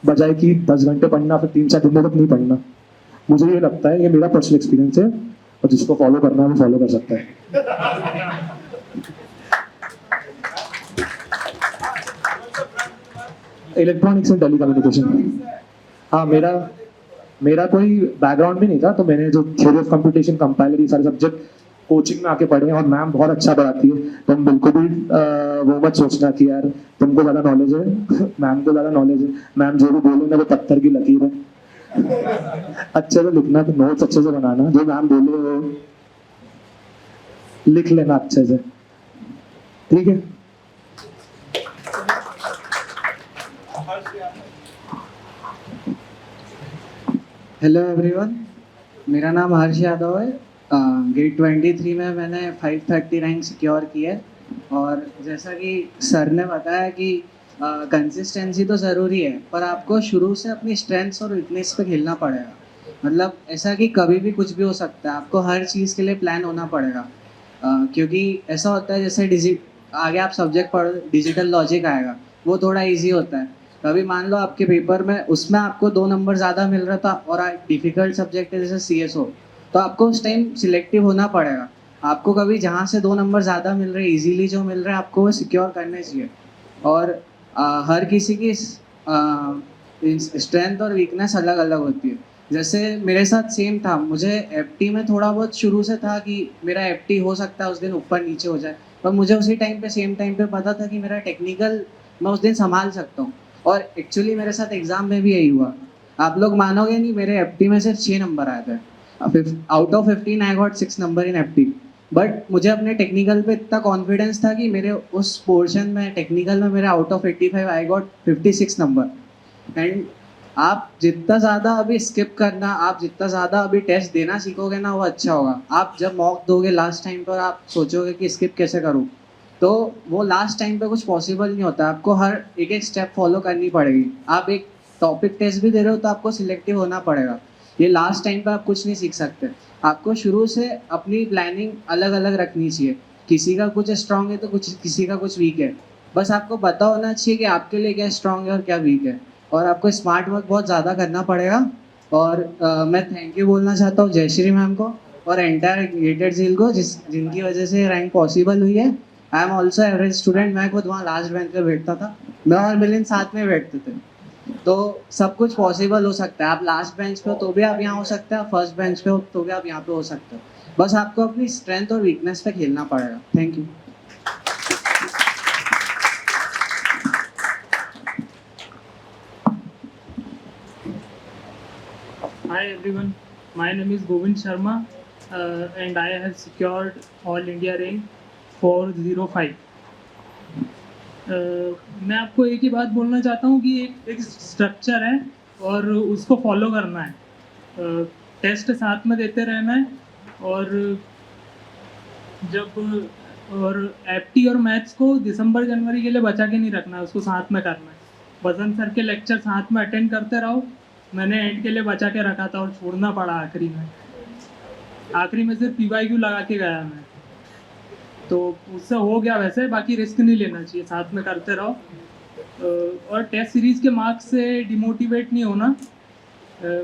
Speaker 10: बजाय कि 10 घंटे पढ़ना फिर 3-4 दिनों तक नहीं पढ़ना। मुझे ये लगता है, ये मेरा पर्सनल एक्सपीरियंस है, और जिसको फॉलो करना है वो फॉलो कर सकता है। Electronics and telecommunication. हाँ, मेरा कोई बैकग्राउंड भी नहीं था, तो मैंने जो थ्योरी ऑफ कंप्यूटेशन, कंपाइलर, ये सारे सब्जेक्ट कोचिंग में आके पढ़े, और मैम बहुत अच्छा पढ़ाती है। तो हम बिल्कुल भी वो मत सोचना कि यार तुमको ज़्यादा नॉलेज है, मैम को ज़्यादा नॉलेज है। मैम जो भी बोले ना वो पत्थर की लकीर है। अच्छे से लिखना, तो नोट्स अच्छे से बनाना, जो मैम बोले वो लिख लेना अच्छे से, ठीक है।
Speaker 11: हेलो एवरीवन, मेरा नाम हर्ष यादव है। ग्रेड 23 में मैंने 530 रैंक सिक्योर की है। और जैसा कि सर ने बताया कि कंसिस्टेंसी तो ज़रूरी है, पर आपको शुरू से अपनी स्ट्रेंथ्स और वीकनेस पे खेलना पड़ेगा। मतलब ऐसा कि कभी भी कुछ भी हो सकता है, आपको हर चीज़ के लिए प्लान होना पड़ेगा। क्योंकि ऐसा होता है, जैसे आगे आप सब्जेक्ट पढ़ो, डिजिटल लॉजिक आएगा, वो थोड़ा ईजी होता है। कभी मान लो आपके पेपर में उसमें आपको 2 नंबर ज़्यादा मिल रहा था, और डिफ़िकल्ट सब्जेक्ट है जैसे CSO, तो आपको उस टाइम सिलेक्टिव होना पड़ेगा। आपको कभी जहाँ से 2 नंबर ज़्यादा मिल रहे हैं, ईजीली जो मिल रहा है, आपको वो सिक्योर करने चाहिए। और हर किसी की स्ट्रेंथ और वीकनेस अलग अलग होती है। जैसे मेरे साथ सेम था, मुझे FT में थोड़ा बहुत शुरू से था कि मेरा FT हो सकता है उस दिन ऊपर नीचे हो जाए, पर मुझे उसी टाइम पे, सेम टाइम पे पता था कि मेरा टेक्निकल मैं उस दिन संभाल सकता हूँ। और एक्चुअली मेरे साथ एग्ज़ाम में भी यही हुआ। आप लोग मानोगे नहीं, मेरे FT में सिर्फ 6 नंबर आए थे। Out of 15 I got 6 number in FT। But मुझे अपने टेक्निकल पे इतना कॉन्फिडेंस था कि मेरे उस पोर्शन में, टेक्निकल में, मेरे out of 85 I got 56 number. And आप जितना ज़्यादा अभी स्किप करना, आप जितना ज़्यादा अभी टेस्ट देना सीखोगे ना, वो अच्छा होगा। आप जब मॉक दोगे लास्ट टाइम पर, आप सोचोगे कि स्किप कैसे करूँ, तो वो लास्ट टाइम पे कुछ पॉसिबल नहीं होता। आपको हर एक स्टेप फॉलो करनी पड़ेगी। आप एक टॉपिक टेस्ट भी दे रहे हो तो आपको सिलेक्टिव होना पड़ेगा। ये लास्ट टाइम पे आप कुछ नहीं सीख सकते। आपको शुरू से अपनी प्लानिंग अलग अलग रखनी चाहिए। किसी का कुछ स्ट्रांग है तो किसी का कुछ वीक है। बस आपको पता होना चाहिए कि आपके लिए क्या स्ट्रांग है और क्या वीक है। और आपको स्मार्ट वर्क बहुत ज़्यादा करना पड़ेगा। और मैं थैंक यू बोलना चाहता हूँ जयश्री मैम को और एंटायर गेटेड झील को, जिनकी वजह से रैंक पॉसिबल हुई है। I am also average student. मैं खुद वहाँ लास्ट बेंच पे बैठता था। मैं और मिलिन साथ में बैठते थे। तो सब कुछ पॉसिबल हो सकता है। आप लास्ट बेंच पे हो तो भी आप यहाँ हो सकते हैं, फर्स्ट बेंच पे हो तो भी आप यहाँ पे हो सकते हो। बस आपको अपनी स्ट्रेंथ और वीकनेस पे खेलना पड़ेगा। Thank you.
Speaker 12: Hi everyone, my name is Govind Sharma and I have secured All India rank 405. मैं आपको एक ही बात बोलना चाहता हूँ कि एक स्ट्रक्चर है और उसको फॉलो करना है। टेस्ट साथ में देते रहना है और FT और मैथ्स को दिसंबर जनवरी के लिए बचा के नहीं रखना है, उसको साथ में करना है। बसंत सर के लेक्चर साथ में अटेंड करते रहो। मैंने एंड के लिए बचा के रखा था और छोड़ना पड़ा आखिरी में सिर्फ PYQ लगा के गया मैं, तो उससे हो गया। वैसे बाकी रिस्क नहीं लेना चाहिए, साथ में करते रहो। और टेस्ट सीरीज़ के मार्क्स से डिमोटिवेट नहीं होना।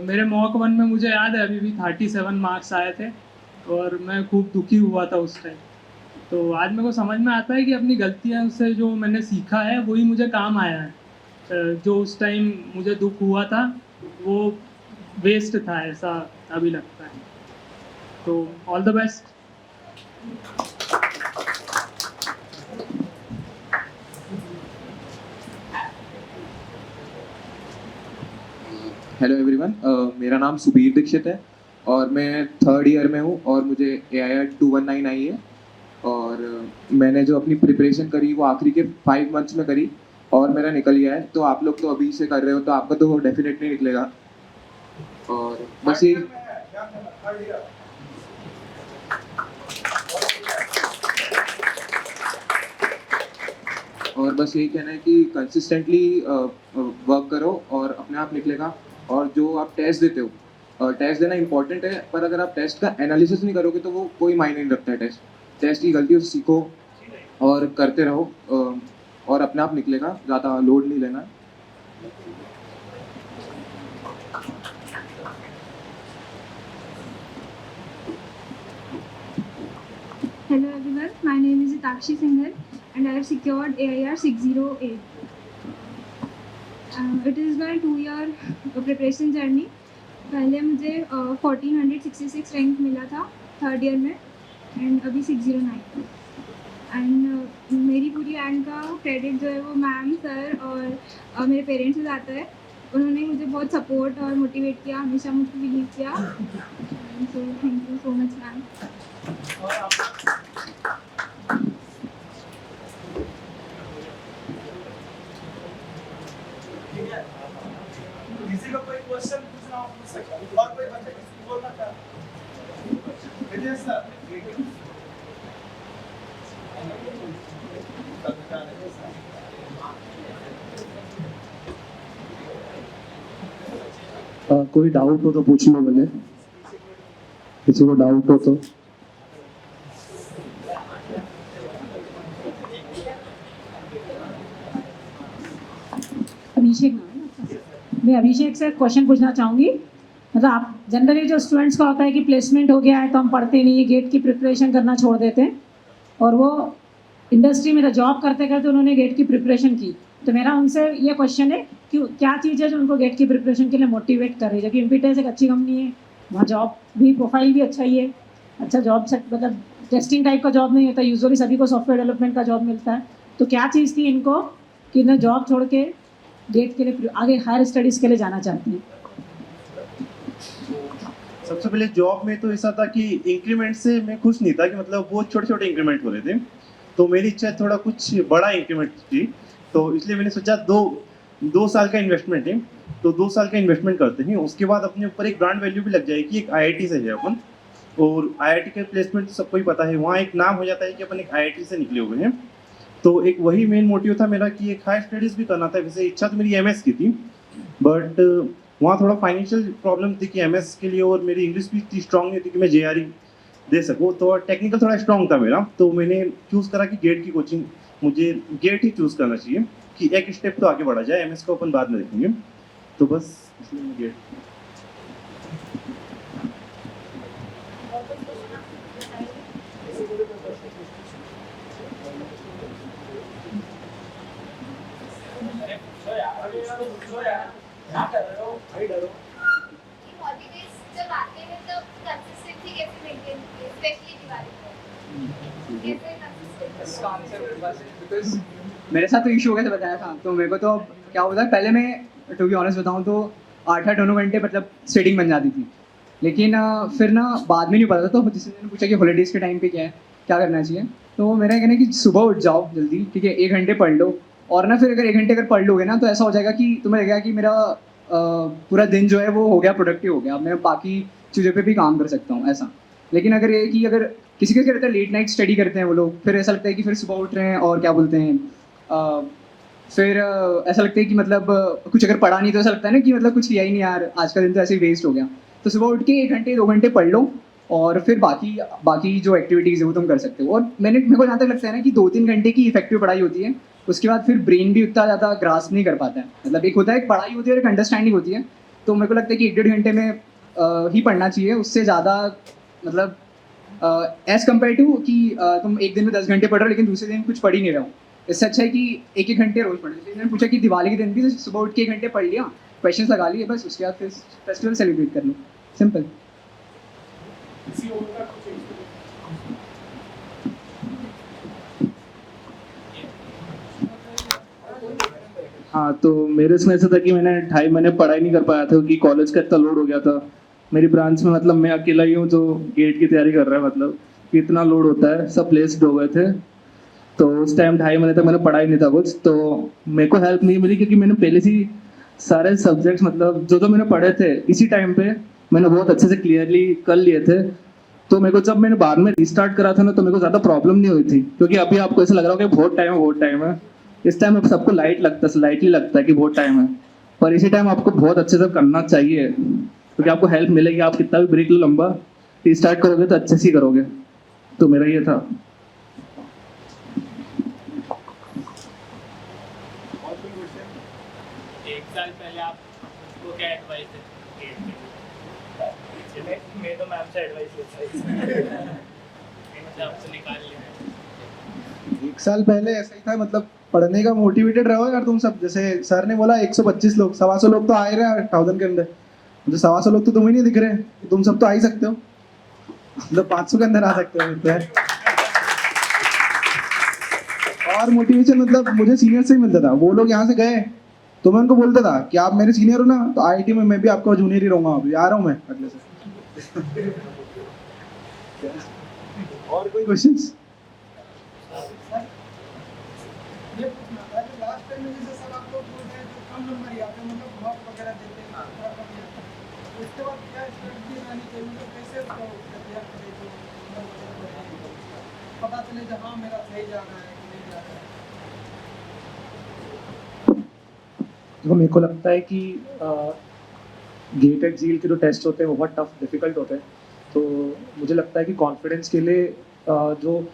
Speaker 12: मेरे मॉक 1 में मुझे याद है अभी भी 37 मार्क्स आए थे और मैं खूब दुखी हुआ था उस टाइम। तो आज मेरे को समझ में आता है कि अपनी गलतियाँ से जो मैंने सीखा है वही मुझे काम आया है। जो उस टाइम मुझे दुख हुआ था वो वेस्ट था, ऐसा अभी लगता है। तो all the best.
Speaker 13: Hello everyone, मेरा नाम सुबीर दीक्षित है और मैं 3rd ईयर में हूँ और मुझे AIR 219 आई है। और मैंने जो अपनी प्रिपरेशन करी वो आखिरी के 5 मंथ्स में करी और मेरा निकल गया है। तो आप लोग तो अभी से कर रहे हो तो आपका तो डेफिनेटली निकलेगा। और बस ये और बस यही कहना है कि कंसिस्टेंटली वर्क करो और अपने आप निकलेगा। और जो आप टेस्ट देते हो, टेस्ट देना इंपॉर्टेंट है, पर अगर आप टेस्ट का एनालिसिस नहीं करोगे तो वो कोई मायने नहीं रखता है। टेस्ट की गलतियों से सीखो और करते रहो, और अपने आप निकलेगा, ज़्यादा लोड नहीं लेना।
Speaker 14: Hello everyone, my name is Itakshi Singhal and I have secured AIR 608. It is my 2-year preparation journey. पहले मुझे 1466 रैंक मिला था 3rd ईयर में एंड अभी 609 एंड मेरी पूरी एंड का क्रेडिट जो है वो मैम, सर और मेरे पेरेंट्स से जाता है। उन्होंने मुझे बहुत सपोर्ट और मोटिवेट किया, हमेशा मुझको बिलीव किया। So thank you so much ma'am.
Speaker 3: किसी को कोई क्वेश्चन पूछना हो पूछ सकता है, और कोई बच्चा किसी को बोलना चाहे? विजय सर,
Speaker 10: कोई डाउट हो तो पूछ लो मैंने, किसी को डाउट हो तो।
Speaker 2: अभिषेक नाम है आपका? मैं अभिषेक से क्वेश्चन पूछना चाहूँगी। मतलब आप जनरली जो स्टूडेंट्स का होता है कि प्लेसमेंट हो गया है तो हम पढ़ते नहीं है, गेट की प्रिपरेशन करना छोड़ देते हैं, और वो इंडस्ट्री में जॉब करते करते उन्होंने गेट की प्रिपरेशन की। तो मेरा उनसे ये क्वेश्चन है कि क्या चीज़ है जो उनको गेट की प्रिपरेशन के लिए मोटिवेट कर रही है? क्योंकि इम्पीटेस एक अच्छी कंपनी है, वहाँ जॉब भी प्रोफाइल भी अच्छा ही है, अच्छा जॉब सेट, मतलब टेस्टिंग टाइप का जॉब नहीं होता, यूजुअली सभी को सॉफ्टवेयर डेवलपमेंट का जॉब मिलता है। तो क्या चीज़ थी इनको कि इन्हें जॉब छोड़ के गेट के लिए आगे हायर स्टडीज़ के लिए जाना चाहते हैं?
Speaker 8: सबसे पहले जॉब में तो ऐसा था कि इंक्रीमेंट से मैं खुश नहीं था, कि मतलब बहुत छोटे छोटे इंक्रीमेंट हो रहे थे, तो मेरी इच्छा थोड़ा कुछ बड़ा इंक्रीमेंट थी। तो इसलिए मैंने सोचा दो साल का इन्वेस्टमेंट है, तो 2 साल का इन्वेस्टमेंट करते हैं, उसके बाद अपने ऊपर एक ब्रांड वैल्यू भी लग जाएगी। एक IIT से है अपन, और IIT के प्लेसमेंट सबको ही पता है, वहाँ एक नाम हो जाता है कि अपन एक IIT से निकले हुए हैं। तो एक वही मेन मोटिव था मेरा कि एक हायर स्टडीज़ भी करना था। वैसे इच्छा तो मेरी MS की थी, बट वहाँ थोड़ा फाइनेंशियल प्रॉब्लम थी कि MS के लिए, और मेरी इंग्लिश भी इतनी स्ट्रॉन्ग नहीं थी कि मैं JRE दे सकूँ, तो टेक्निकल थोड़ा स्ट्रॉन्ग था मेरा। तो मैंने चूज़ करा कि गेट की कोचिंग, मुझे गेट ही चूज़ करना चाहिए कि एक स्टेप तो आगे बढ़ा जाए, MS को अपन बाद में देखेंगे। तो बस इसलिए मैं गेट।
Speaker 5: मेरे साथ तो इशू हो गया था, बताया था। तो मेरे को तो क्या होता है, पहले मैं टू बी ऑनेस्ट बताऊँ तो 8-8 9 घंटे मतलब स्टडिंग बन जाती थी, लेकिन फिर ना बाद में नहीं पता था। तो जिसने मैंने पूछा कि हॉलीडेज़ के टाइम पे क्या करना चाहिए, तो मेरा कहना है कि सुबह उठ जाओ जल्दी, ठीक है, 1 घंटे पढ़ लो, और ना फिर अगर 1 घंटे अगर पढ़ लोगे ना तो ऐसा हो जाएगा कि तुम्हें लगेगा कि मेरा पूरा दिन जो है वो हो गया, प्रोडक्टिव हो गया, मैं बाकी चीज़ों पे भी काम कर सकता हूँ ऐसा। लेकिन अगर ये कि अगर किसी के क्या रहता है, लेट नाइट स्टडी करते हैं वो लोग, फिर ऐसा लगता है कि फिर सुबह उठ रहे हैं और क्या बोलते हैं, फिर ऐसा लगता है कि मतलब कुछ अगर पढ़ा नहीं तो ऐसा लगता है ना कि मतलब कुछ किया ही नहीं यार, आज का दिन तो ऐसे ही वेस्ट हो गया। तो सुबह उठ के 1 घंटे 2 घंटे पढ़ लो, और फिर बाकी जो एक्टिविटीज़ है वो तुम कर सकते हो। और मेरे को जहाँ तक लगता है ना कि 2-3 घंटे की इफेक्टिव पढ़ाई होती है, उसके बाद फिर ब्रेन भी उतना ज़्यादा ग्रास्प नहीं कर पाता है। मतलब एक होता है, एक पढ़ाई होती है और एक अंडरस्टैंडिंग होती है। तो मेरे को लगता है कि 1-1.5 घंटे में ही पढ़ना चाहिए, उससे ज़्यादा मतलब एज़ कम्पेयर टू कि तुम एक दिन में 10 घंटे पढ़ रहे हो लेकिन दूसरे दिन कुछ पढ़ ही नहीं रहे हो। इससे अच्छा है कि 1-1 घंटे रोज़ पढ़ लो। मैंने पूछा कि दिवाली के दिन भी सुबह उठ के 1 घंटे पढ़ लिया, क्वेश्चंस लगा लिए, बस उसके बाद फिर फेस्टिवल सेलिब्रेट कर लो, सिंपल।
Speaker 10: हाँ, तो मेरे इसमें ऐसा था कि मैंने 2.5 महीने पढ़ाई नहीं कर पाया था क्योंकि कॉलेज का इतना लोड हो गया था मेरी ब्रांच में। मतलब मैं अकेला ही हूँ जो गेट की तैयारी कर रहा है, मतलब कि इतना लोड होता है, सब प्लेस्ड हो गए थे। तो उस टाइम 2.5 महीने तक मैंने पढ़ाई नहीं था कुछ, तो मेरे को हेल्प नहीं मिली क्योंकि मैंने पहले से ही सारे सब्जेक्ट्स मतलब जो मैंने पढ़े थे इसी टाइम पे मैंने बहुत अच्छे से क्लियरली कर लिए थे। तो मेरे को जब मैंने बाद में रिस्टार्ट करा था ना, तो मेरे को ज़्यादा प्रॉब्लम नहीं हुई थी, क्योंकि अभी आपको ऐसा लग रहा हो कि बहुत टाइम है, इस टाइम अब सबको लाइटली लगता है कि बहुत टाइम है, पर इसी टाइम आपको बहुत अच्छे से करना चाहिए, क्योंकि आपको हेल्प मिलेगी। आप कितना भी ब्रेक लो लंबा, स्टार्ट करोगे तो अच्छे से ही करोगे। तो मेरा ये था।
Speaker 4: एक साल पहले आपको क्या एडवाइस है? मैं तो मैम से एडवाइस लेता मतलब आपसे निकाल लिया।
Speaker 3: 1 साल पहले ऐसा ही था, मतलब पढ़ने का मोटिवेटेड रहो यार तुम सब। जैसे सर ने बोला 125 लोग, 125 लोग तो आ ही रहे हैं 1000 के अंदर, जो 125 लोग तो तुम ही नहीं दिख रहे, तुम सब तो आ ही सकते हो, मतलब 500 के अंदर आ सकते हो तो यार। और मोटिवेशन मतलब मुझे सीनियर से ही मिलता था। वो लोग यहाँ से गए तो मैं उनको बोलता था कि आप मेरे सीनियर हो ना, तो आईआईटी में मैं भी आपका जूनियर ही रहूंगा, अभी आ रहा हूँ मैं अगले से। और कोई क्वेश्चंस?
Speaker 6: पता चले जहाँ मेरा सही जाना है कि नहीं जाना है।
Speaker 10: देखो मेरे को लगता है कि गेटेड जील के जो टेस्ट होते हैं वो बहुत टफ डिफिकल्ट होते हैं। तो मुझे लगता है कि कॉन्फिडेंस के लिए जो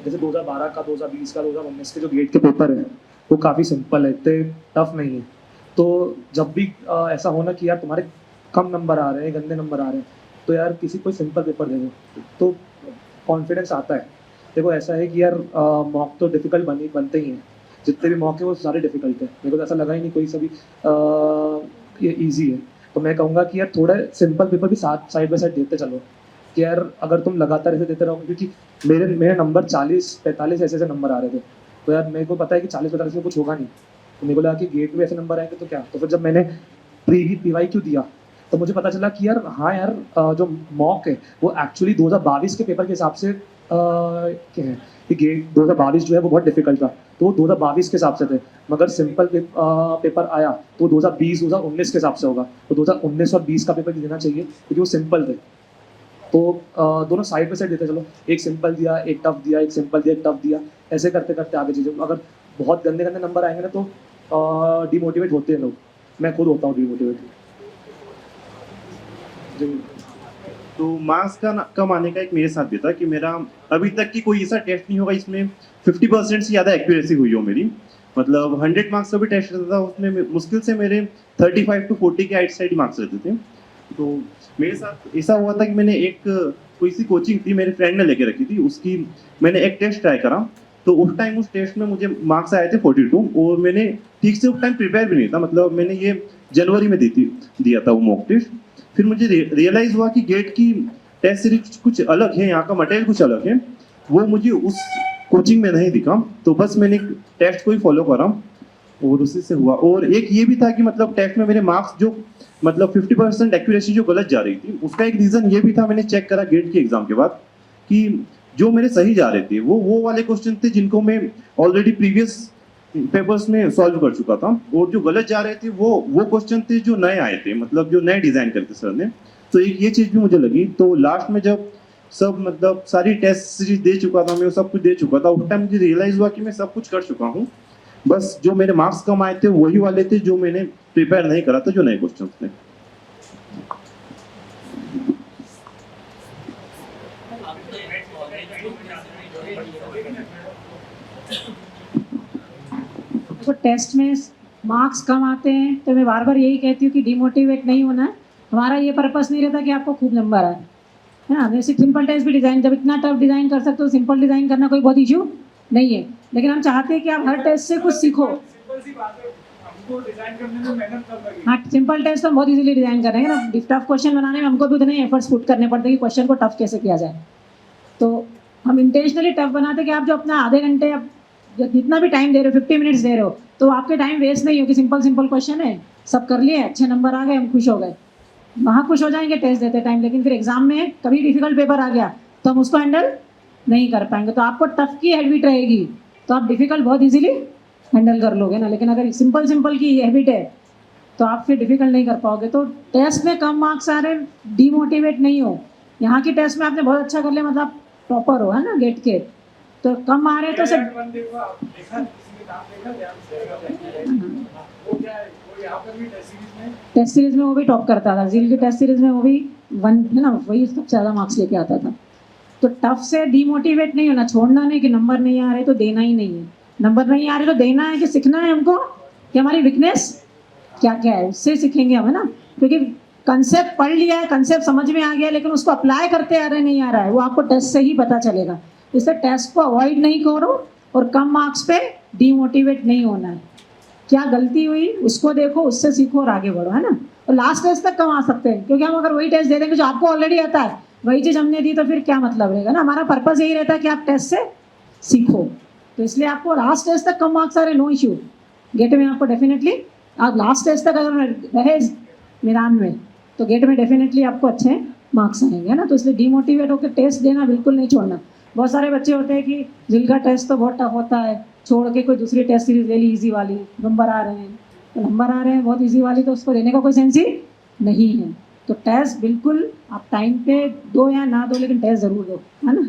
Speaker 10: जैसे 2012 का, 2020 का, 2019 के जो गेट के पेपर हैं वो काफ़ी सिंपल है, इतने टफ नहीं है। तो जब भी ऐसा होना कि यार तुम्हारे कम नंबर आ रहे हैं, गंदे नंबर आ रहे हैं, तो यार किसी कोई सिंपल पेपर दे दो तो कॉन्फिडेंस आता है। देखो ऐसा है कि यार मॉक तो डिफिकल्ट बनते ही हैं, जितने भी मॉक हैं वो सारे डिफिकल्ट हैं। मेरे को तो ऐसा लगा ही नहीं कोई सभी ये ईजी है। तो मैं कहूँगा कि यार थोड़ा सिंपल पेपर भी साथ साइड बाय साइड देते चलो, कि यार अगर तुम लगातार ऐसे देते रहोगे, क्योंकि मेरे नंबर 40-45 ऐसे नंबर आ रहे थे, तो यार मेरे को पता है कि 40-45 में कुछ होगा नहीं। तो मेरे को लगा कि गेट में ऐसे नंबर आएंगे तो क्या। तो फिर जब मैंने PYQ दिया तो मुझे पता चला कि यार हाँ यार जो मॉक है वो एक्चुअली 2022 के पेपर के हिसाब से क्या है कि गेट 2022 जो है वो बहुत डिफिकल्ट था, तो वो 2022 के हिसाब से थे। मगर सिंपल पेपर आया तो 2020-2019 के हिसाब से होगा, तो 2019 और 20 का पेपर देना चाहिए क्योंकि वो सिंपल थे। तो दोनों साइड बाय साइड देते चलो, एक सिंपल दिया, एक टफ दिया, एक सिंपल दिया, एक टफ दिया, ऐसे करते करते आगे चीज़ें। अगर बहुत गंदे गंदे नंबर आएंगे ना तो डिमोटिवेट होते हैं लोग, मैं खुद होता हूँ डिमोटिवेट।
Speaker 8: तो मार्क्स का कम आने का एक मेरे साथ भी था कि मेरा अभी तक की कोई ऐसा टेस्ट नहीं होगा इसमें 50% से ज़्यादा एक्यूरेसी हुई हो मेरी। मतलब 100 मार्क्स का भी टेस्ट रहता था, उसमें मुश्किल से मेरे 35 to 40 के आइट मार्क्स रहते थे। तो मेरे साथ ऐसा हुआ था कि मैंने एक कोई सी कोचिंग थी, मेरे फ्रेंड ने लेके रखी थी, उसकी मैंने एक टेस्ट ट्राई करा। तो उस टाइम उस टेस्ट में मुझे मार्क्स आए थे 42, और मैंने ठीक से उस टाइम प्रिपेयर भी नहीं था। मतलब मैंने ये जनवरी में दिया था वो मॉक टेस्ट। फिर मुझे रियलाइज़ हुआ कि गेट की टेस्ट सीरीज कुछ अलग है, यहाँ का मटेरियल कुछ अलग है, वो मुझे उस कोचिंग में नहीं दिखा। तो बस मैंने टेस्ट को ही फॉलो करा और उसी से हुआ। और एक ये भी था कि मतलब टेस्ट में मेरे मार्क्स जो मतलब 50% एक्यूरेसी जो गलत जा रही थी, उसका एक रीज़न ये भी था, मैंने चेक करा गेट के एग्ज़ाम के बाद कि जो मेरे सही जा रहे थे वो वाले क्वेश्चन थे जिनको मैं ऑलरेडी प्रीवियस पेपर्स में सॉल्व कर चुका था, और जो गलत जा रहे थे वो क्वेश्चन थे जो नए आए थे, मतलब जो नए डिज़ाइन करते सर ने। तो एक ये चीज़ भी मुझे लगी। तो लास्ट में जब सब मतलब सारी टेस्ट सीरीज दे चुका था, मैं सब कुछ दे चुका था, उस टाइम मुझे रियलाइज़ हुआ कि मैं सब कुछ कर चुका हूँ, बस जो मेरे मार्क्स कम आए थे वही वाले थे जो मैंने प्रिपेयर नहीं करा था, जो नए क्वेश्चन थे।
Speaker 2: देखो टेस्ट में मार्क्स कम आते हैं तो मैं बार बार यही कहती हूँ कि डिमोटिवेट नहीं होना है। हमारा ये पर्पस नहीं रहता कि आपको खूब नंबर आए, है ना। जैसे सिंपल टेस्ट भी डिज़ाइन, जब इतना टफ डिज़ाइन कर सकते हो, सिंपल डिज़ाइन करना कोई बहुत इशू नहीं है। लेकिन हम चाहते हैं कि आप हर टेस्ट से कुछ सीखो। हाँ, सिंपल टेस्ट तो हम बहुत इजीली डिज़ाइन कर रहे हैं ना। टफ क्वेश्चन बनाने में हमको भी उतने एफर्ट्स पुट करने पड़ते हैं कि क्वेश्चन को टफ कैसे किया जाए। तो हम इंटेंशनली टफ बनाते कि आप जो अपना आधे घंटे जितना भी टाइम दे रहे हो, 50 मिनट्स दे रहे हो, तो आपके टाइम वेस्ट नहीं हो कि सिंपल क्वेश्चन है, सब कर लिए, अच्छे नंबर आ गए, हम खुश हो गए। वहाँ खुश हो जाएंगे टेस्ट देते टाइम, लेकिन फिर एग्जाम में कभी डिफिकल्ट पेपर आ गया तो हम उसको हैंडल नहीं कर पाएंगे। तो आपको टफ की हैबिट रहेगी तो आप डिफिकल्ट बहुत इजीली हैंडल कर लोगे ना। लेकिन अगर सिंपल की हैबिट है तो आप फिर डिफिकल्ट नहीं कर पाओगे। तो टेस्ट में कम मार्क्स आ रहे, डीमोटिवेट नहीं हो। यहाँ की टेस्ट में आपने बहुत अच्छा कर लिया, मतलब टॉपर हो, है ना, गेट के, तो कम आ रहे हैं तो सब टेस्ट सीरीज में वो भी टॉप करता था, जील की टेस्ट सीरीज में वो भी 1 है ना, वही सबसे ज़्यादा मार्क्स लेके आता था। तो टफ से डीमोटिवेट नहीं होना, छोड़ना नहीं कि नंबर नहीं आ रहे तो देना ही नहीं है, नंबर नहीं आ रहे तो देना है, कि सीखना है हमको कि हमारी वीकनेस क्या क्या है, उससे सीखेंगे हम, है ना। क्योंकि कंसेप्ट पढ़ लिया है, कंसेप्ट समझ में आ गया, लेकिन उसको अप्लाई करते आ रहे नहीं आ रहा है, वो आपको टेस्ट से ही पता चलेगा। इसलिए टेस्ट को अवॉइड नहीं करो और कम मार्क्स पे डीमोटिवेट नहीं होना है। क्या गलती हुई उसको देखो, उससे सीखो और आगे बढ़ो, है ना। और लास्ट टेस्ट तक कम आ सकते हैं, क्योंकि हम अगर वही टेस्ट दे देंगे जो आपको ऑलरेडी आता है, वही चीज़ हमने दी तो फिर क्या मतलब रहेगा ना। हमारा पर्पस यही रहता है कि आप टेस्ट से सीखो। तो इसलिए आपको लास्ट टेस्ट तक कम मार्क्स आ रहे, नो इश्यू। गेट में आपको डेफिनेटली आप लास्ट टेस्ट तक अगर रहे मैदान में तो गेट में डेफिनेटली आपको अच्छे मार्क्स आएंगे, है ना। तो इसलिए डीमोटिवेट होकर टेस्ट देना बिल्कुल नहीं छोड़ना। बहुत सारे बच्चे होते हैं कि जिनका टेस्ट तो बहुत टफ होता है, छोड़ के कोई दूसरी टेस्ट सीरीज ले ली ईजी वाली, नंबर आ रहे हैं, तो नंबर आ रहे हैं बहुत ईजी वाली, तो उसको देने का कोई सेंस ही नहीं है। तो टेस्ट बिल्कुल आप टाइम पे दो या ना दो, लेकिन टेस्ट ज़रूर दो, है ना।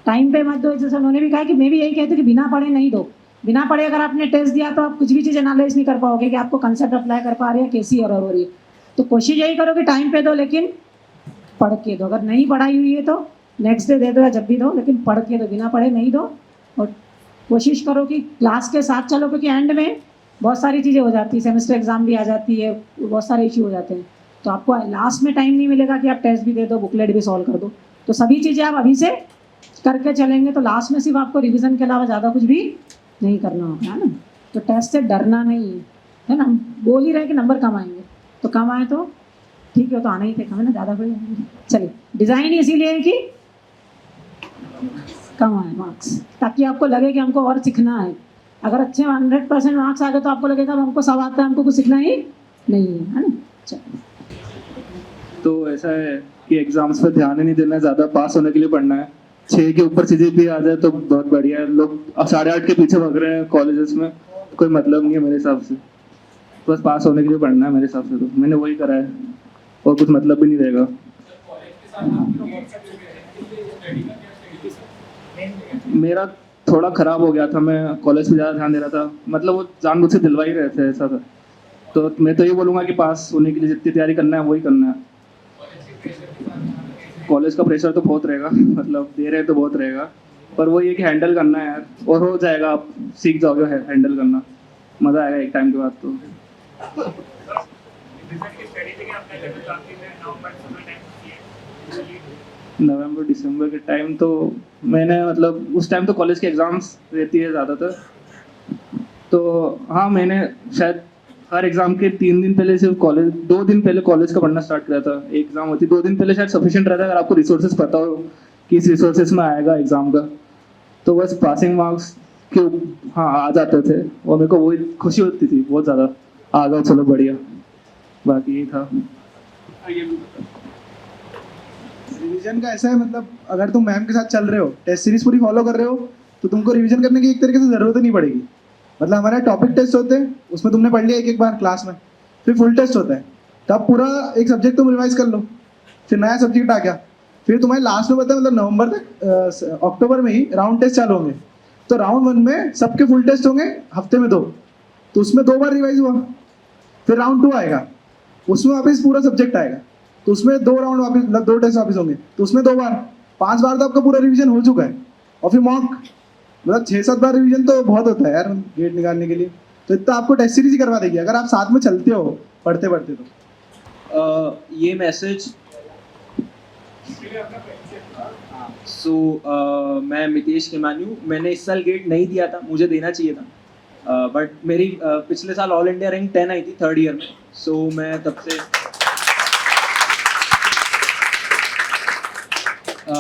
Speaker 2: टाइम पे मत दो, जैसे उन्होंने भी कहा कि मैं भी यही कहती हूँ कि बिना पढ़े नहीं दो। बिना पढ़े अगर आपने टेस्ट दिया तो आप कुछ भी चीज़ एनालाइज नहीं कर पाओगे कि आपको कंसेप्ट अप्लाई कर पा रहे हैं, कैसी एरर हो रही है। तो कोशिश यही करो कि टाइम पे दो, लेकिन पढ़ के दो। अगर नहीं पढ़ाई हुई है तो नेक्स्ट डे दे दो या जब भी दो, लेकिन पढ़ के दो, बिना पढ़े नहीं दो। और कोशिश करो कि क्लास के साथ चलो, क्योंकि एंड में बहुत सारी चीज़ें हो जाती है, सेमेस्टर एग्जाम भी आ जाती है, बहुत सारे इश्यू हो जाते हैं। तो आपको लास्ट में टाइम नहीं मिलेगा कि आप टेस्ट भी दे दो, बुकलेट भी सॉल्व कर दो। तो सभी चीज़ें आप अभी से करके चलेंगे तो लास्ट में सिर्फ आपको रिवीजन के अलावा ज़्यादा कुछ भी नहीं करना होगा, है ना। तो टेस्ट से डरना नहीं है ना। हम बोल ही रहे कि नंबर कम आएंगे, तो कम आए तो ठीक है, तो आना ही थे, कम है ना, ज़्यादा कोई। चलिए, डिज़ाइन ही इसीलिए है कि कम आए मार्क्स, ताकि आपको लगे कि हमको और सीखना है। अगर अच्छे 100% मार्क्स आ गए तो आपको लगेगा हमको सब आता है, हमको कुछ सीखना ही नहीं है ना। चलिए,
Speaker 10: तो ऐसा है कि एग्जाम्स पे ध्यान ही नहीं देना है, ज़्यादा पास होने के लिए पढ़ना है। 6 के ऊपर CGPA आ जाए तो बहुत बढ़िया है। लोग अब 8.5 के पीछे भाग रहे हैं कॉलेजेस में, कोई मतलब नहीं है मेरे हिसाब से। बस पास होने के लिए पढ़ना है मेरे हिसाब से, तो मैंने वही करा है और कुछ मतलब भी नहीं रहेगा। मेरा थोड़ा ख़राब हो गया था, मैं कॉलेज पे ज़्यादा ध्यान दे रहा था, मतलब वो जानबूझ से दिलवा ही रहे थे, ऐसा था। तो मैं तो ये बोलूँगा कि पास होने के लिए जितनी तैयारी करना है वही करना है। कॉलेज का प्रेशर तो बहुत रहेगा, मतलब दे रहे तो बहुत रहेगा, पर वो ये कि हैंडल करना है यार, और हो जाएगा, आप सीख जाओगे हैंडल करना, मज़ा आएगा एक टाइम के बाद। तो नवंबर दिसंबर के टाइम तो मैंने, मतलब उस टाइम तो कॉलेज के एग्ज़ाम्स रहती है ज़्यादातर, तो हाँ मैंने शायद हर एग्ज़ाम के 3 दिन पहले सिर्फ कॉलेज, 2 दिन पहले कॉलेज का पढ़ना स्टार्ट किया था। एग्ज़ाम होती 2 दिन पहले शायद सफिशिएंट रहता है, अगर आपको रिसोर्सेज पता हो कि इस रिसोर्सेज में आएगा एग्ज़ाम का, तो बस पासिंग मार्क्स के हाँ आ जाते थे, और मेरे को वही खुशी होती थी बहुत ज़्यादा, आ गया चलो बढ़िया। बाकी यही था।
Speaker 3: रिवीजन का ऐसा है, मतलब अगर तुम मैम के साथ चल रहे हो, टेस्ट सीरीज पूरी फॉलो कर रहे हो, तो तुमको रिवीजन करने की एक तरीके से ज़रूरत ही नहीं पड़ेगी। मतलब हमारे टॉपिक टेस्ट होते हैं, उसमें तुमने पढ़ लिया एक बार क्लास में, फिर फुल टेस्ट होता है, तब पूरा एक सब्जेक्ट तुम रिवाइज कर लो, फिर नया सब्जेक्ट आ गया, फिर तुम्हारे लास्ट में पता है, मतलब नवंबर तक अक्टूबर में ही राउंड टेस्ट चालू होंगे। तो राउंड 1 में सबके फुल टेस्ट होंगे हफ्ते में 2, तो उसमें 2 बार रिवाइज हुआ। फिर राउंड 2 आएगा, उसमें वापस पूरा सब्जेक्ट आएगा, तो उसमें 2 राउंड वापस, 2 टेस्ट वापस होंगे, तो उसमें 2 बार, 5 बार तो आपका पूरा रिवीजन हो चुका है। और फिर मॉक, मतलब 6-7 बार रिवीजन तो बहुत होता है यार गेट निकालने के लिए। तो इतना आपको टेस्ट सीरीज ही करवा देगी अगर आप साथ में चलते हो पढ़ते पढ़ते। तो
Speaker 11: ये मैसेज मैं मितेश केमान्यू, मैंने इस साल गेट नहीं दिया था, मुझे देना चाहिए था, बट मेरी पिछले साल ऑल इंडिया रैंक 10 आई थी 3rd ईयर में। सो मैं तब से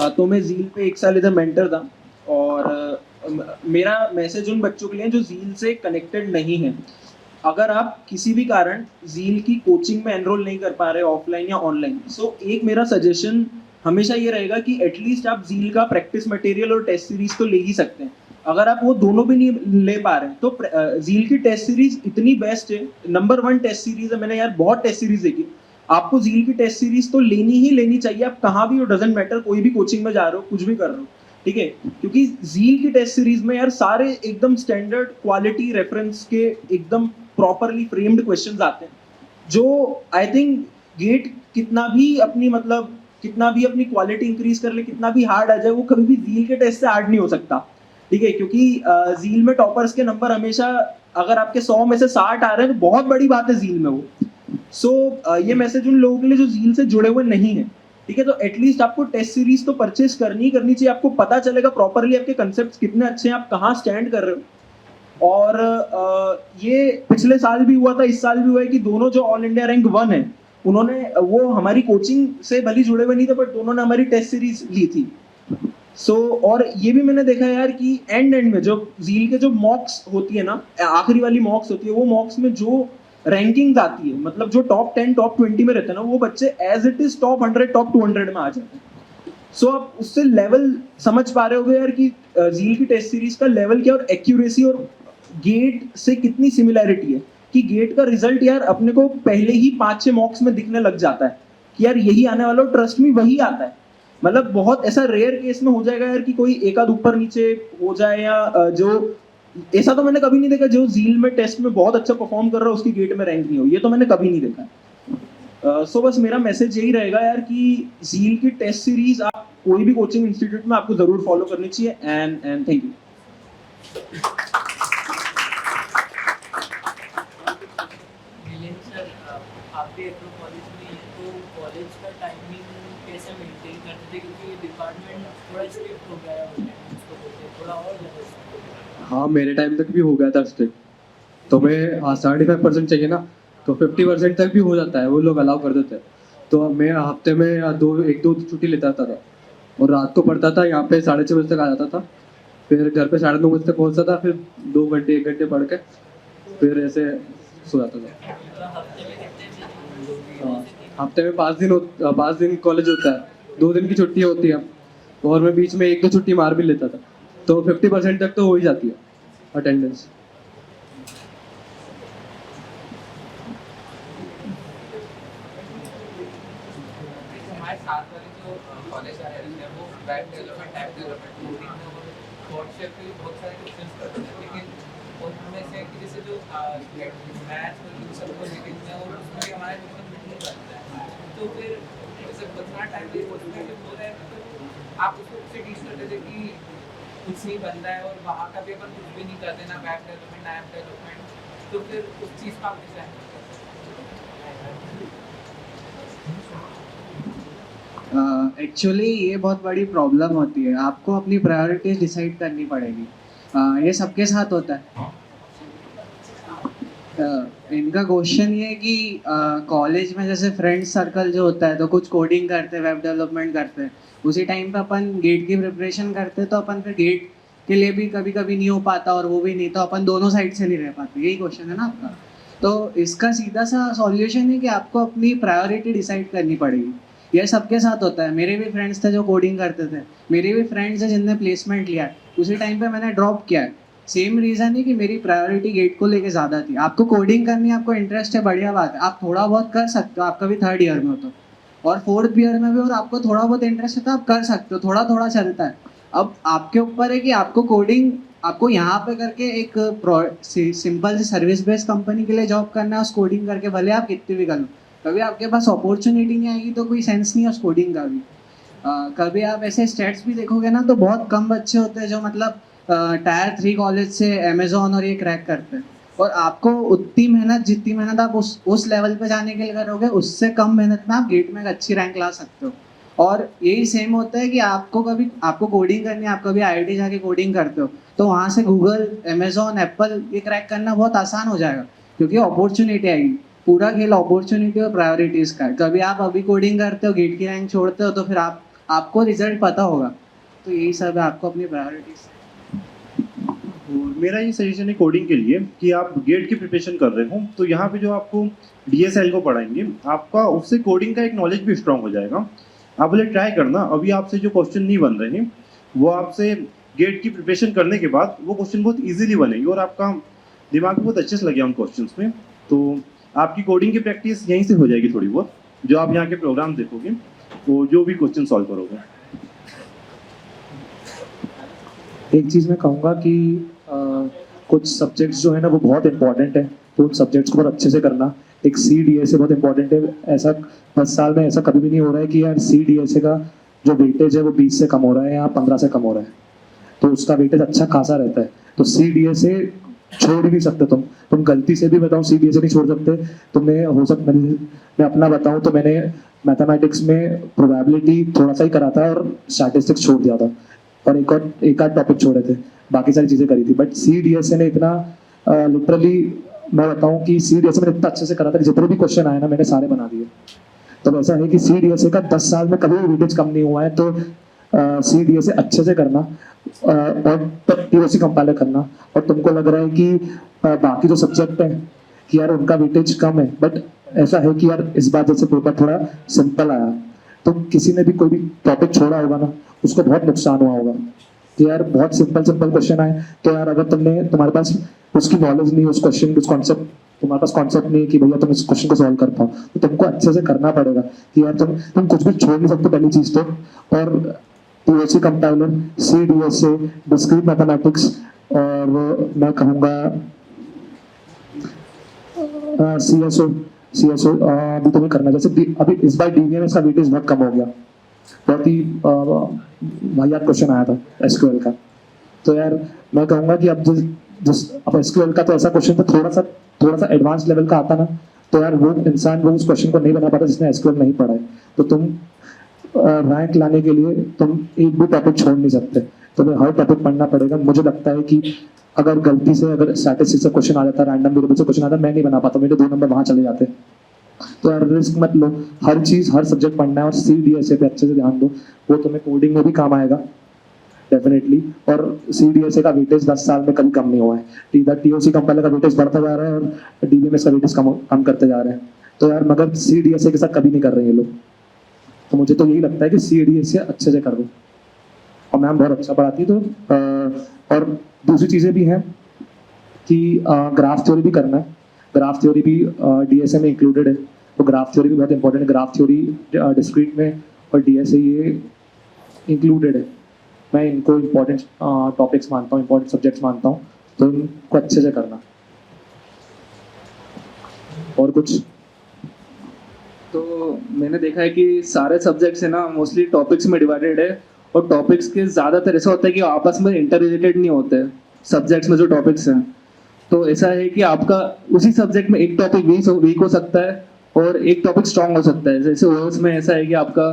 Speaker 11: तो मैं जील पे 1 साल इधर मेंटर था, और मेरा मैसेज उन बच्चों के लिए जो जील से कनेक्टेड नहीं है, अगर आप किसी भी कारण जील की कोचिंग में एनरोल नहीं कर पा रहे ऑफलाइन या ऑनलाइन, सो एक मेरा सजेशन हमेशा ये रहेगा कि एटलीस्ट आप जील का प्रैक्टिस मटेरियल और टेस्ट सीरीज तो ले ही सकते हैं। अगर आप वो दोनों भी नहीं ले पा रहे हैं तो जील की टेस्ट सीरीज इतनी बेस्ट है, नंबर 1 टेस्ट सीरीज है। मैंने यार बहुत टेस्ट सीरीज देखी, आपको जील की टेस्ट सीरीज तो लेनी ही लेनी चाहिए। आप कहाँ भी हो, डजेंट मैटर, कोई भी कोचिंग में जा रहे हो, कुछ भी कर रहे हो,
Speaker 15: ठीक है, क्योंकि जील की टेस्ट सीरीज में यार सारे एकदम स्टैंडर्ड क्वालिटी रेफरेंस के एकदम प्रॉपरली फ्रेम्ड क्वेश्चंस आते हैं, जो आई थिंक गेट कितना भी अपनी क्वालिटी इंक्रीज कर ले, कितना भी हार्ड आ जाए, वो कभी भी जील के टेस्ट से हार्ड नहीं हो सकता, ठीक है, क्योंकि जील में टॉपर्स के नंबर हमेशा, अगर आपके 100 में से 60 आ रहे हैं तो बहुत बड़ी बात है जील में वो। सो ये मैसेज उन लोगों के लिए जो जील से जुड़े हुए नहीं है, ठीक है, तो एटलीस्ट आपको टेस्ट सीरीज तो परचेस करनी चाहिए, आपको पता चलेगा प्रॉपरली आपके कंसेप्ट कितने अच्छे हैं, आप कहाँ स्टैंड कर रहे हो। और ये पिछले साल भी हुआ था, इस साल भी हुआ है कि दोनों जो ऑल इंडिया रैंक 1 है, उन्होंने, वो हमारी कोचिंग से भले जुड़े हुए नहीं थे, बट दोनों ने हमारी टेस्ट सीरीज ली थी। सो और ये भी मैंने देखा यार कि एंड में जो जील के जो मॉक्स होती है ना, आखिरी वाली मॉक्स होती है, वो मॉक्स में जो रैंकिंग्स आती है, मतलब जो टॉप 10 टॉप 20 में रहते हैं ना, वो बच्चे as it is top 100 top 200 में आ जाते हैं। सो आप उससे लेवल समझ पा रहे होगे यार कि जील की टेस्ट सीरीज का लेवल क्या, और एक्यूरेसी और गेट से कितनी सिमिलैरिटी है, कि गेट का रिजल्ट यार अपने को पहले ही 5-6 मॉक्स में दिखने लग जाता है कि यार यही आने वाला, ट्रस्ट मी वही आता है। मतलब बहुत ऐसा रेयर केस में हो जाएगा यार कि कोई एक आध ऊपर नीचे हो जाए, या जो ऐसा तो मैंने कभी नहीं देखा जो जील में टेस्ट में बहुत अच्छा परफॉर्म कर रहा है उसकी गेट में रैंक नहीं हो, ये तो मैंने कभी नहीं देखा। सो बस मेरा मैसेज यही रहेगा यार कि जील की टेस्ट सीरीज आप कोई भी कोचिंग इंस्टीट्यूट में आपको जरूर फॉलो करनी चाहिए। And thank you.
Speaker 16: आपके कॉलेज में है तो कॉलेज का टाइमिंग कैसे मेंटेन करते थे, क्योंकि डिपार्टमेंट थोड़ा स्ट्रिक्ट हो गया है, उसको बोलते थोड़ा और ज़्यादा।
Speaker 17: हाँ, मेरे टाइम तक भी हो गया था स्ट्रिक्ट, तो मैं 75% चाहिए ना, तो 50% तक भी हो जाता है, वो लोग अलाउ कर देते हैं। तो मैं हफ्ते में एक दो छुट्टी लेता था और रात को पढ़ता था, यहाँ पे 6:30 बजे तक आ जाता था, फिर घर पे 9:30 बजे तक पहुँचता था, फिर 2 घंटे 1 घंटे पढ़ के फिर ऐसे सो जाता था। हफ्ते में 5 दिन कॉलेज होता है, 2 दिन की छुट्टी होती है, और मैं बीच में 1-2 छुट्टी मार भी लेता था, तो 50% तक तो हो ही जाती है अटेंडेंस।
Speaker 18: हमारे साथ वाले जो कॉलेज आ रहे हैं वो web development, app development, coding और कोडशेप के बहुत सारे क्वेश्चंस करते हैं, लेकिन उनमें से कि जैसे जो मैथ्स और इन सब को लेकर हैं और उसमें हमारे मतलब नहीं करता है, तो फिर जैसे बचना टाइम पे पॉसिबिलिटी हो रहा है, तो आप उसको उससे डील करते थे कि कुछ नहीं बन रहा है और वहाँ का पेपर कुछ भी नहीं कर देना, वेब डेवलपमेंट, ऐप डेवलपमेंट, तो फिर उस चीज़ का आप कैसे हैंडल
Speaker 11: एक्चुअली ये बहुत बड़ी प्रॉब्लम होती है, आपको अपनी प्रायोरिटीज डिसाइड करनी पड़ेगी। ये सबके साथ होता है। इनका क्वेश्चन ये है कि कॉलेज में जैसे फ्रेंड सर्कल जो होता है तो कुछ कोडिंग करते हैं, वेब डेवलपमेंट करते हैं, उसी टाइम पे अपन गेट की प्रिपरेशन करते हैं, तो अपन फिर गेट के लिए भी कभी कभी नहीं हो पाता और वो भी नहीं, तो अपन दोनों साइड से नहीं रह पाते। यही क्वेश्चन है ना आपका? तो इसका सीधा सा सॉल्यूशन है कि आपको अपनी प्रायोरिटी डिसाइड करनी पड़ेगी। यह सबके साथ होता है। मेरे भी फ्रेंड्स थे जो कोडिंग करते थे, मेरे भी फ्रेंड्स हैं जिनने प्लेसमेंट लिया है, उसी टाइम पे मैंने ड्रॉप किया है। सेम रीज़न है कि मेरी प्रायोरिटी गेट को लेके ज़्यादा थी। आपको कोडिंग करनी है, आपको इंटरेस्ट है, बढ़िया बात है, आप थोड़ा बहुत कर सकते हो, आपका भी 3rd ईयर में हो तो, और 4th ईयर में भी, और आपको थोड़ा बहुत इंटरेस्ट है तो आप कर सकते हो, थोड़ा थोड़ा चलता है। अब आपके ऊपर है कि आपको कोडिंग, आपको यहाँ पे करके एक सिंपल सी सर्विस बेस्ड कंपनी के लिए जॉब करना है उस कोडिंग करके, भले आप कितनी भी कर लो, कभी आपके पास अपॉर्चुनिटी नहीं आएगी तो कोई सेंस नहीं है उस कोडिंग का भी। कभी आप ऐसे स्टेट्स भी देखोगे ना तो बहुत कम बच्चे होते हैं जो मतलब टायर 3 कॉलेज से अमेजोन और ये क्रैक करते हैं, और आपको उतनी मेहनत, जितनी मेहनत आप उस लेवल पे जाने के लिए करोगे, उससे कम मेहनत में आप गेट में एक अच्छी रैंक ला सकते हो। और यही सेम होता है कि आपको कोडिंग करनी है, आप कभी IIT जाके कोडिंग करते हो तो वहाँ से गूगल, अमेजोन, एप्पल ये क्रैक करना बहुत आसान हो जाएगा, क्योंकि अपॉर्चुनिटी आएगी। पूरा खेल अपॉर्चुनिटी और प्रायोरिटीज़ का है। कभी आप अभी कोडिंग करते हो, गेट की रैंक छोड़ते हो, तो फिर आपको रिजल्ट पता होगा। तो यही सब है, आपको अपनी प्रायोरिटीज़।
Speaker 8: और मेरा ये सजेशन है कोडिंग के लिए कि आप गेट की प्रिपरेशन कर रहे हो तो यहाँ पे जो आपको DSL को पढ़ाएंगे, आपका उससे कोडिंग का एक नॉलेज भी स्ट्रांग हो जाएगा। आप बोले ट्राई करना, अभी आपसे जो क्वेश्चन नहीं बन रहे हैं वो आपसे गेट की प्रिपरेशन करने के बाद वो क्वेश्चन बहुत ईजिली बनेगी और आपका दिमाग बहुत अच्छे से लगे उन क्वेश्चन में। तो आपकी कोडिंग की प्रैक्टिस यहीं से हो जाएगी थोड़ी बहुत, जो आप यहाँ के प्रोग्राम देखोगे वो जो भी क्वेश्चन सॉल्व करोगे।
Speaker 10: एक चीज़ मैं कहूँगा कि कुछ सब्जेक्ट्स जो है ना वो बहुत इंपॉर्टेंट है, तो उन सब्जेक्ट्स को बहुत अच्छे से करना। एक CDSA से बहुत इंपॉर्टेंट है। ऐसा 10 साल में ऐसा कभी भी नहीं हो रहा है कि यार CDSA का जो वेटेज है वो 20 से कम हो रहा है या 15 से कम हो रहा है, तो उसका वेटेज अच्छा खासा रहता है। तो CDSA छोड़ ही नहीं सकते तुम गलती से भी बताओ CDSA नहीं छोड़ सकते। तुमने हो सकता मैं अपना बताऊं तो मैंने मैथमेटिक्स में प्रोबेबिलिटी थोड़ा सा ही करा था और स्टैटिस्टिक्स छोड़ दिया था, और एक आध टॉपिक छोड़े थे, बाकी सारी चीज़ें करी थी। बट CDSA ने इतना लिटरली मैं बताऊं कि CDSA मैंने इतना अच्छे से करा था कि जितने भी क्वेश्चन आए ना मैंने सारे बना दिए। तो ऐसा है कि CDSA का 10 साल में कभी भी वेटेज कम नहीं हुआ है। तो CDSA अच्छे से करना और TOC कंपाइलर करना। और तुमको लग रहा है कि बाकी जो सब्जेक्ट हैं कि यार उनका वेटेज कम है, बट ऐसा है कि यार इस बार जैसे पेपर थोड़ा सिंपल आया तो किसी ने भी कोई भी टॉपिक छोड़ा होगा ना उसको बहुत नुकसान हुआ होगा कि यार बहुत सिंपल क्वेश्चन आए, तो यार अगर तुम्हारे पास उसकी नॉलेज नहीं, उस क्वेश्चन उस कॉन्सेप्ट तुम्हारे पास कॉन्सेप्ट नहीं है कि भैया तुम इस क्वेश्चन को सॉल्व कर पाओ, तो तुमको अच्छे से करना पड़ेगा कि यार तुम कुछ भी छोड़ नहीं सकते पहली चीज तो। और TOC compiler, CDSA, discrete mathematics, और मैं कहूँगा CSO अभी तुम्हें करना। जैसे अभी इस बार DBMS का वेटेज बहुत कम हो गया, बहुत ही वाहियात क्वेश्चन आया था SQL का। तो यार मैं कहूँगा कि अब अब SQL का तो ऐसा क्वेश्चन तो थोड़ा सा एडवांस लेवल का आता ना, तो यार वो इंसान वो उस क्वेश्चन को नहीं बना पाता जिसने SQL नहीं पढ़ा है। तो तुम रैंक लाने के लिए तुम एक भी टॉपिक छोड़ नहीं सकते, तुम्हें हर टॉपिक पढ़ना पड़ेगा। मुझे लगता है कि अगर गलती से अगर स्टैटिस्टिक्स से क्वेश्चन आ जाता, रैंडम वेरिएबल से क्वेश्चन आता, मैं नहीं बना पाता, मेरे 2 नंबर वहाँ चले जाते। तो यार रिस्क मत लो, हर चीज़ हर सब्जेक्ट पढ़ना है और CDSA पे अच्छे से ध्यान दो, वो तुम्हें कोडिंग में भी काम आएगा डेफिनेटली। और CDSA का वेटेज 10 साल में कभी कम नहीं हुआ है। इधर TOC कंपाइलर का वेटेज बढ़ता जा रहा है और DBMS का वेटेज कम करते जा रहे हैं। तो यार मगर CDSA के साथ कभी नहीं कर रहे हैं लोग। तो मुझे तो यही लगता है कि CDSA अच्छे से कर दो, और मैम बहुत अच्छा पढ़ाती है। तो और दूसरी चीज़ें भी हैं कि ग्राफ थ्योरी भी करना है। ग्राफ थ्योरी भी DSA में इंक्लूडेड है, तो ग्राफ थ्योरी भी बहुत इंपॉर्टेंट है। ग्राफ थ्योरी डिस्क्रीट में और DSA ये इंक्लूडेड है। मैं इनको इम्पोर्टेंट टॉपिक्स मानता हूँ, इम्पोर्टेंट सब्जेक्ट्स मानता हूँ, तो इनको अच्छे से करना। और कुछ
Speaker 5: तो मैंने देखा है कि सारे सब्जेक्ट्स है ना मोस्टली टॉपिक्स में डिवाइडेड है, और टॉपिक्स के ज़्यादातर ऐसा होता है कि आपस में इंटर रिलेटेड नहीं होते सब्जेक्ट्स में जो टॉपिक्स हैं। तो ऐसा है कि आपका उसी सब्जेक्ट में एक टॉपिक वीक हो सकता है और एक टॉपिक स्ट्रांग हो सकता है। जैसे ओएस में ऐसा है कि आपका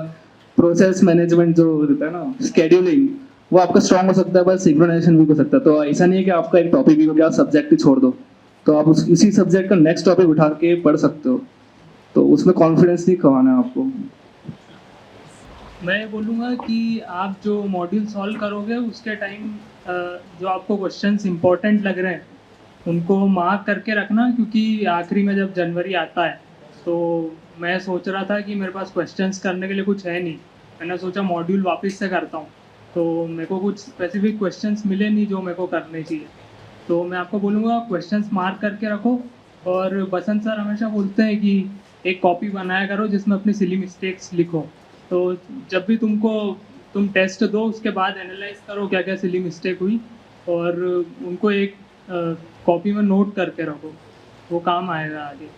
Speaker 5: प्रोसेस मैनेजमेंट जो रहता है ना, स्केड्यूलिंग, वो आपका स्ट्रांग हो सकता है, बस सिंक्रोनाइजेशन वीक हो सकता है। तो ऐसा नहीं है कि आपका एक टॉपिक वीक हो गया आप सब्जेक्ट ही छोड़ दो, तो आप उसी सब्जेक्ट का नेक्स्ट टॉपिक उठा के पढ़ सकते हो। तो उसमें कॉन्फिडेंस नहीं खवाना है आपको।
Speaker 12: मैं बोलूँगा कि आप जो मॉड्यूल सॉल्व करोगे उसके टाइम जो आपको क्वेश्चंस इंपॉर्टेंट लग रहे हैं उनको मार्क करके रखना, क्योंकि आखिरी में जब जनवरी आता है तो मैं सोच रहा था कि मेरे पास क्वेश्चंस करने के लिए कुछ है नहीं, मैंने सोचा मॉड्यूल वापस से करता हूँ, तो मेरे को कुछ स्पेसिफिक क्वेश्चंस मिले नहीं जो मेरे को करने चाहिए। तो मैं आपको बोलूँगा क्वेश्चंस मार्क करके रखो, और बसंत सर हमेशा बोलते हैं कि एक कॉपी बनाया करो जिसमें अपनी सिली मिस्टेक्स लिखो। तो जब भी तुम टेस्ट दो उसके बाद एनालाइज करो क्या क्या सिली मिस्टेक हुई, और उनको एक कॉपी में नोट करके रखो, वो काम आएगा आगे।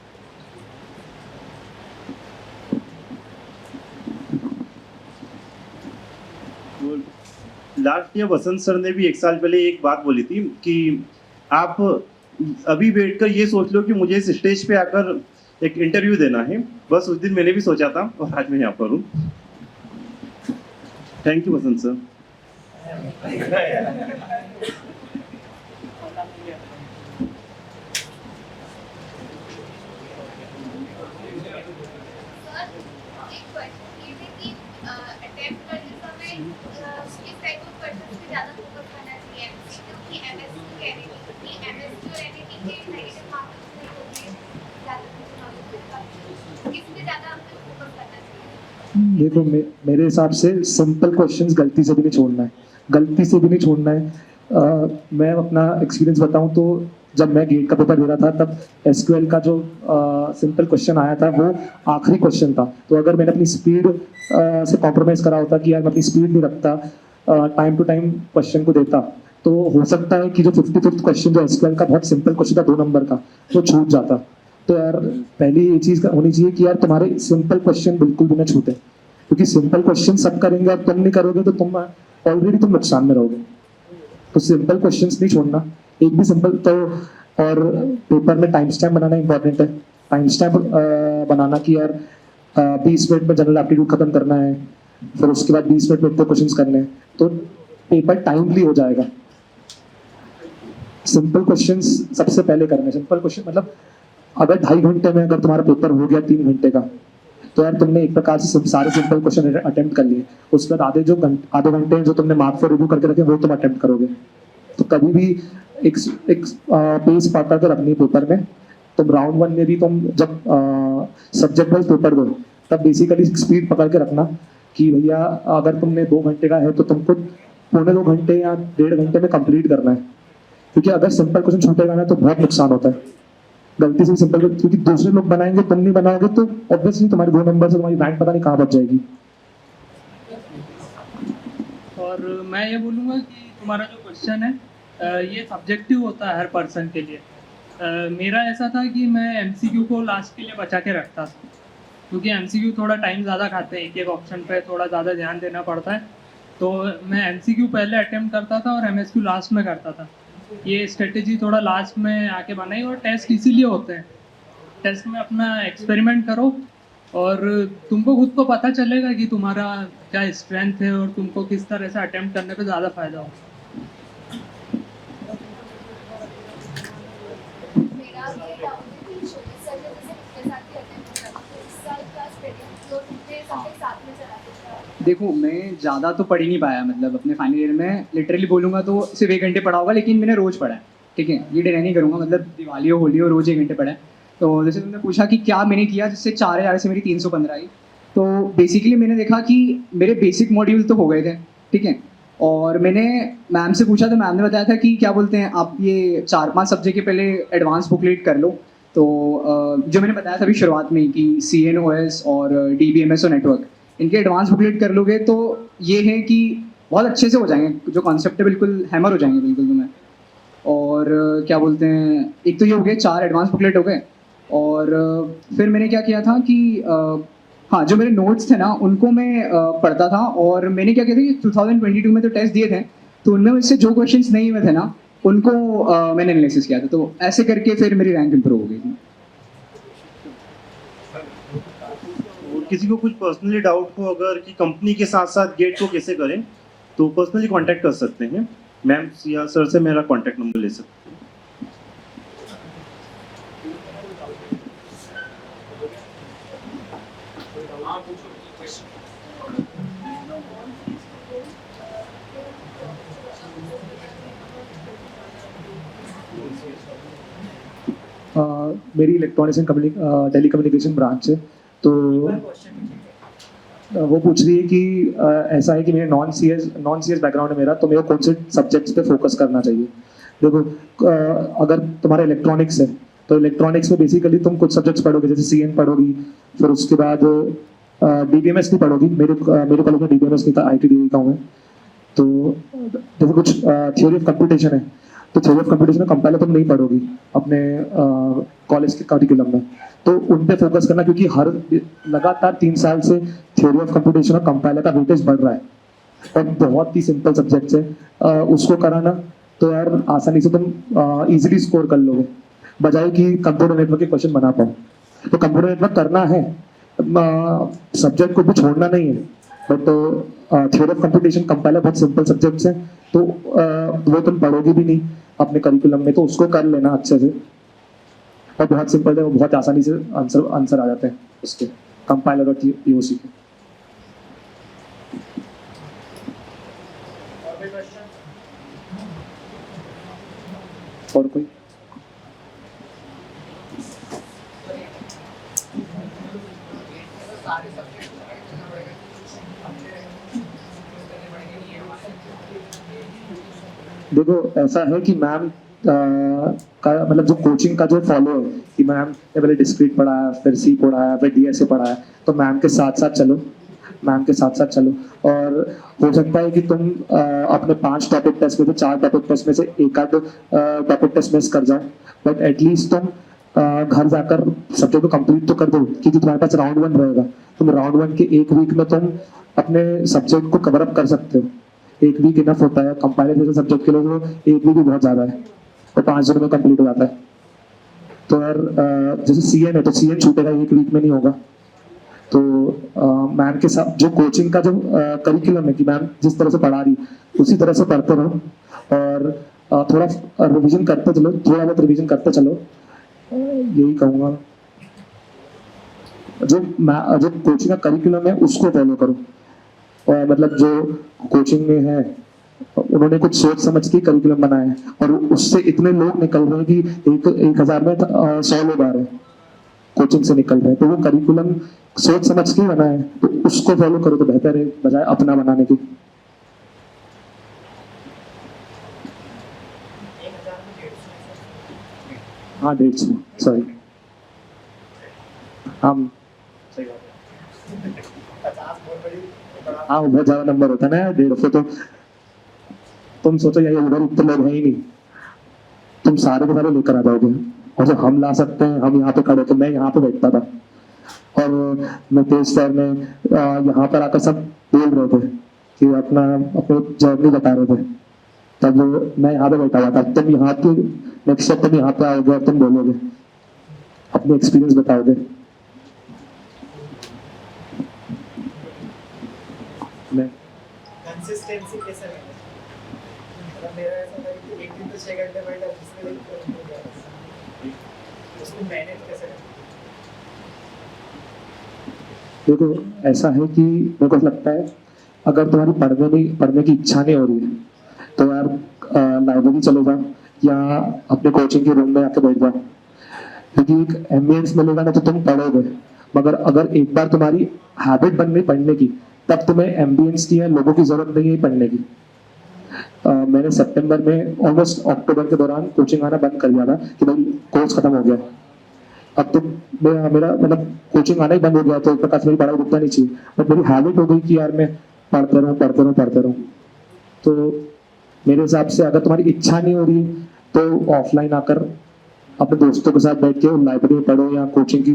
Speaker 8: लास्ट ईयर बसंत सर ने भी 1 साल पहले एक बात बोली थी कि आप अभी बैठकर ये सोच लो कि मुझे इस स्टेज पे आकर एक इंटरव्यू देना है। बस उस दिन मैंने भी सोचा था और आज मैं यहाँ पर हूँ। Thank you Basant sir.
Speaker 10: देखो मेरे हिसाब से सिंपल क्वेश्चंस गलती से भी नहीं छोड़ना है, गलती से भी नहीं छोड़ना है। मैं अपना एक्सपीरियंस बताऊं तो जब मैं गेट का पेपर दे रहा था तब SQL का जो सिंपल क्वेश्चन आया था वो आखिरी क्वेश्चन था। तो अगर मैंने अपनी स्पीड से कॉम्प्रोमाइज़ करा होता कि यार मैं अपनी स्पीड नहीं रखता, टाइम टू टाइम क्वेश्चन को देता, तो हो सकता है कि जो 55th क्वेश्चन जो एसक्यूएल का बहुत सिंपल क्वेश्चन था 2 नंबर का वो छूट जाता। तो यार पहली ये चीज़ होनी चाहिए कि यार तुम्हारे सिंपल क्वेश्चन बिल्कुल भी ना छूटे, क्योंकि सिंपल क्वेश्चन सब करेंगे और तुम नहीं करोगे तो तुम ऑलरेडी तुम नुकसान में रहोगे। तो सिंपल क्वेश्चंस नहीं छोड़ना, एक भी सिंपल तो। और पेपर में टाइम स्टैम्प बनाना इंपॉर्टेंट है। टाइम स्टैम्प बनाना कि यार 20 मिनट में जनरल एप्टीट्यूड खत्म करना है, फिर उसके बाद 20 मिनट में इतने क्वेश्चंस करने हैं, तो पेपर टाइमली हो जाएगा। सिंपल क्वेश्चंस सबसे पहले करने। सिंपल क्वेश्चन मतलब अगर 2.5 घंटे में अगर तुम्हारा पेपर हो गया 3 घंटे का, तो यार तुमने एक प्रकार से सारे सिंपल क्वेश्चन अटेम्प्ट कर लिए। उसके बाद आधे घंटे जो तुमने मार्क फॉर रिव्यू करके रखे वो तुम अटेम्प्ट करोगे। तो कभी भी एक पेस पकड़ कर रखनी पेपर में। तुम राउंड 1 में भी तुम जब सब्जेक्ट वाइज पेपर दो तब बेसिकली स्पीड पकड़ के रखना कि भैया अगर तुमने 2 घंटे का है तो तुमको 2.25 घंटे या 1.5 घंटे में कंप्लीट करना है, क्योंकि अगर सिंपल क्वेश्चन छूटेगा ना तो बहुत नुकसान होता है। गलती से सिंपल, क्योंकि दूसरे लोग बनाएंगे तुम नहीं बनाओगे तो ऑब्वियसली तुम्हारे 2 नंबर से तुम्हारी रैंक पता नहीं कहाँ बच जाएगी।
Speaker 12: और मैं ये बोलूँगा कि तुम्हारा जो क्वेश्चन है ये सब्जेक्टिव होता है हर पर्सन के लिए। मेरा ऐसा था कि मैं MCQ को लास्ट के लिए बचा के रखता था, क्योंकि MCQ थोड़ा टाइम ज़्यादा खाते हैं, एक ऑप्शन पे थोड़ा ज़्यादा ध्यान देना पड़ता है। तो मैं MCQ पहले अटेम्प्ट करता था और MSQ लास्ट में करता था। ये स्ट्रेटेजी थोड़ा लास्ट में आके बनाई। और टेस्ट इसीलिए होते हैं, टेस्ट में अपना एक्सपेरिमेंट करो और तुमको खुद को पता चलेगा कि तुम्हारा क्या स्ट्रेंथ है और तुमको किस तरह से अटेम्प्ट करने पे ज़्यादा फ़ायदा हो।
Speaker 5: देखो मैं ज़्यादा तो पढ़ ही नहीं पाया, मतलब अपने फाइनल ईयर में लिटरली बोलूँगा तो सिर्फ 1 घंटे पढ़ा होगा, लेकिन मैंने रोज़ पढ़ा है। ठीक है, ये डिनाई नहीं करूँगा, मतलब दिवाली हो होली हो रोज़ 1 घंटे पढ़ा है। तो जैसे तुमने पूछा कि क्या मैंने किया जिससे 4000 से मेरी 315 आई, तो बेसिकली मैंने देखा कि मेरे बेसिक मॉड्यूल तो हो गए थे। ठीक है, और मैंने मैम से पूछा तो मैम ने बताया था कि क्या बोलते हैं आप ये 4-5 सब्जेक्ट के पहले एडवांस बुकलेट कर लो। तो जो मैंने बताया था अभी शुरुआत में कि CNOS और DBMS और नेटवर्क, इनके एडवांस बुकलेट कर लोगे तो ये है कि बहुत अच्छे से हो जाएंगे, जो कॉन्सेप्ट है बिल्कुल हैमर हो जाएंगे बिल्कुल तुम्हें। और क्या बोलते हैं, एक तो ये हो गए 4 एडवांस बुकलेट हो गए। और फिर मैंने क्या किया था कि हाँ, जो मेरे नोट्स थे ना उनको मैं पढ़ता था। और मैंने क्या किया था कि 2022 में तो टेस्ट दिए थे, तो उनमें मुझसे जो क्वेश्चंस नहीं हुए थे ना उनको मैंने एनालिसिस किया था। तो ऐसे करके फिर मेरी रैंक इंप्रूव हो गई थी।
Speaker 8: और किसी को कुछ पर्सनली डाउट हो अगर कि कंपनी के साथ साथ गेट को कैसे करें, तो पर्सनली कांटेक्ट कर सकते हैं। मैम या सर से मेरा कांटेक्ट नंबर ले सकते हैं।
Speaker 10: मेरी electronics and telecommunication branch है, तो वो पूछ रही है कि ऐसा है कि मेरे नॉन सी एस बैकग्राउंड है मेरा, तो मेरे को कौन से सब्जेक्ट्स पे फोकस करना चाहिए। देखो अगर तुम्हारा इलेक्ट्रॉनिक्स है तो इलेक्ट्रॉनिक्स में बेसिकली तुम कुछ सब्जेक्ट्स पढ़ोगे, जैसे CN पढ़ोगी, फिर उसके बाद DBMS नहीं पढ़ोगी। मेरे कॉलेज में DBMS नहीं था, ITDA का हूँ मैं। तो जैसे कुछ थ्योरी ऑफ कंप्यूटेशन है, तो थ्योरी ऑफ कंप्यूटेशन में कंपाइलर तुम नहीं पढ़ोगी अपने कॉलेज के करिकुलम में, तो उन पे फोकस करना, क्योंकि हर लगातार 3 साल से थ्योरी ऑफ कंप्यूटेशन और कंपाइलर का वेटेज बढ़ रहा है और बहुत ही सिंपल सब्जेक्ट्स है। उसको कराना तो यार आसानी से तुम इजीली स्कोर कर लोगे, बजाय कि कंप्यूटर नेटवर्क के क्वेश्चन बना पाओ। तो कंप्यूटर नेटवर्क करना है, सब्जेक्ट को भी छोड़ना नहीं है, but theory of computation compiler बहुत सिंपल सब्जेक्ट्स हैं, तो वो तुम पढ़ोगे भी नहीं अपने करिकुलम में, तो उसको कर लेना अच्छे से। और बहुत सिंपल है, वो बहुत आसानी से आंसर आ जाते हैं उसके, कंपाइलर और POC के। और कोई? देखो ऐसा है कि मैम का मतलब जो कोचिंग का जो फॉलो है कि मैम ने पहले डिस्क्रीट पढ़ाया, फिर C पढ़ाया, फिर DSA पढ़ाया, तो मैम के साथ साथ चलो। मैम के साथ साथ चलो। और हो सकता है कि तुम अपने 5 टॉपिक टेस्ट में से 4 टॉपिक टेस्ट में से एक आध टॉपिक टेस्ट मिस कर जाओ, बट एटलीस्ट तुम घर जाकर सब्जेक्ट को कंप्लीट तो कर दो, क्योंकि तुम्हारे पास राउंड 1 रहेगा। तुम राउंड 1 के एक वीक में तुम अपने सब्जेक्ट को कवर अप कर सकते हो। एक वीक इनफ होता है कंपाइलर जैसे सब्जेक्ट के लिए, तो एक वीक भी बहुत ज़्यादा है, तो 5 दिनों में कंप्लीट हो जाता है। तो यार जैसे CN है तो CN छूटेगा, एक वीक में नहीं होगा। तो मैम के साथ जो कोचिंग का जो करिकुलम है कि मैम जिस तरह से पढ़ा रही उसी तरह से पढ़ते रहो, और थोड़ा रिवीजन करते चलो, थोड़ा बहुत रिवीजन करते चलो, यही कहूँगा। जो कोचिंग का करिकुलम है उसको फॉलो करो, और मतलब जो कोचिंग में है उन्होंने कुछ सोच समझ के करिकुलम बनाया है, और उससे इतने लोग निकल रहे हैं कि 1000 में 100 लोग आ रहे हैं कोचिंग से निकल रहे हैं। तो वो करिकुलम सोच समझ के बना है, तो उसको फॉलो करो तो बेहतर है बजाय अपना बनाने की। हाँ 150, सॉरी हम हाँ बहुत ज्यादा नंबर होता है ना 150। तो तुम सोचो यही उधर इतने लोग हैं ही नहीं, तुम सारे के सारे लेकर आ जाओगे, और जो हम ला सकते हैं हम यहाँ पे खड़े थे, मैं यहाँ पे बैठता था और मैं तेज सर में यहाँ पर आकर सब बोल रहे थे कि अपने जर्नी बता रहे थे, तब मैं यहाँ पे बैठा हुआ था। तुम यहाँ पे नेक्स्ट स्टेप तुम यहाँ पे आओगे और तुम बोलोगे, अपने एक्सपीरियंस बताओगे।
Speaker 3: कंसिस्टेंसी कैसे है? मतलब मेरा ऐसा था कि एक दिन तो 6 घंटे बैठा, दूसरे दिन तो हो गया, उसको मैनेज कैसे करें?
Speaker 10: देखो ऐसा है कि मेरे को लगता है अगर तुम्हारी पढ़ने की इच्छा नहीं हो रही है तो यार लाइब्रेरी चलो जाओ या अपने कोचिंग के रूम में आके बैठ जाओ, क्योंकि एक एम्बियंस मिलेगा ना तो तुम पढ़ोगे। मगर अगर एक बार तुम्हारी हैबिट बन गई पढ़ने की, तब तुम्हें एम्बियंस की या लोगों की जरूरत नहीं है पढ़ने की। मैंने सितंबर में ऑलमोस्ट अक्टूबर के दौरान कोचिंग आना बंद कर दिया था कि भाई कोर्स खत्म हो गया। अब तो मेरा मतलब कोचिंग आना ही बंद हो गया, तो एक प्रकार से मेरी पढ़ाई रुकना नहीं चाहिए, बट मेरी हैबिट हो गई कि यार मैं पढ़ते रहूँ। तो मेरे हिसाब से अगर तुम्हारी इच्छा नहीं हो रही तो ऑफलाइन आकर अपने दोस्तों के साथ बैठ के लाइब्रेरी में पढ़ो, या कोचिंग की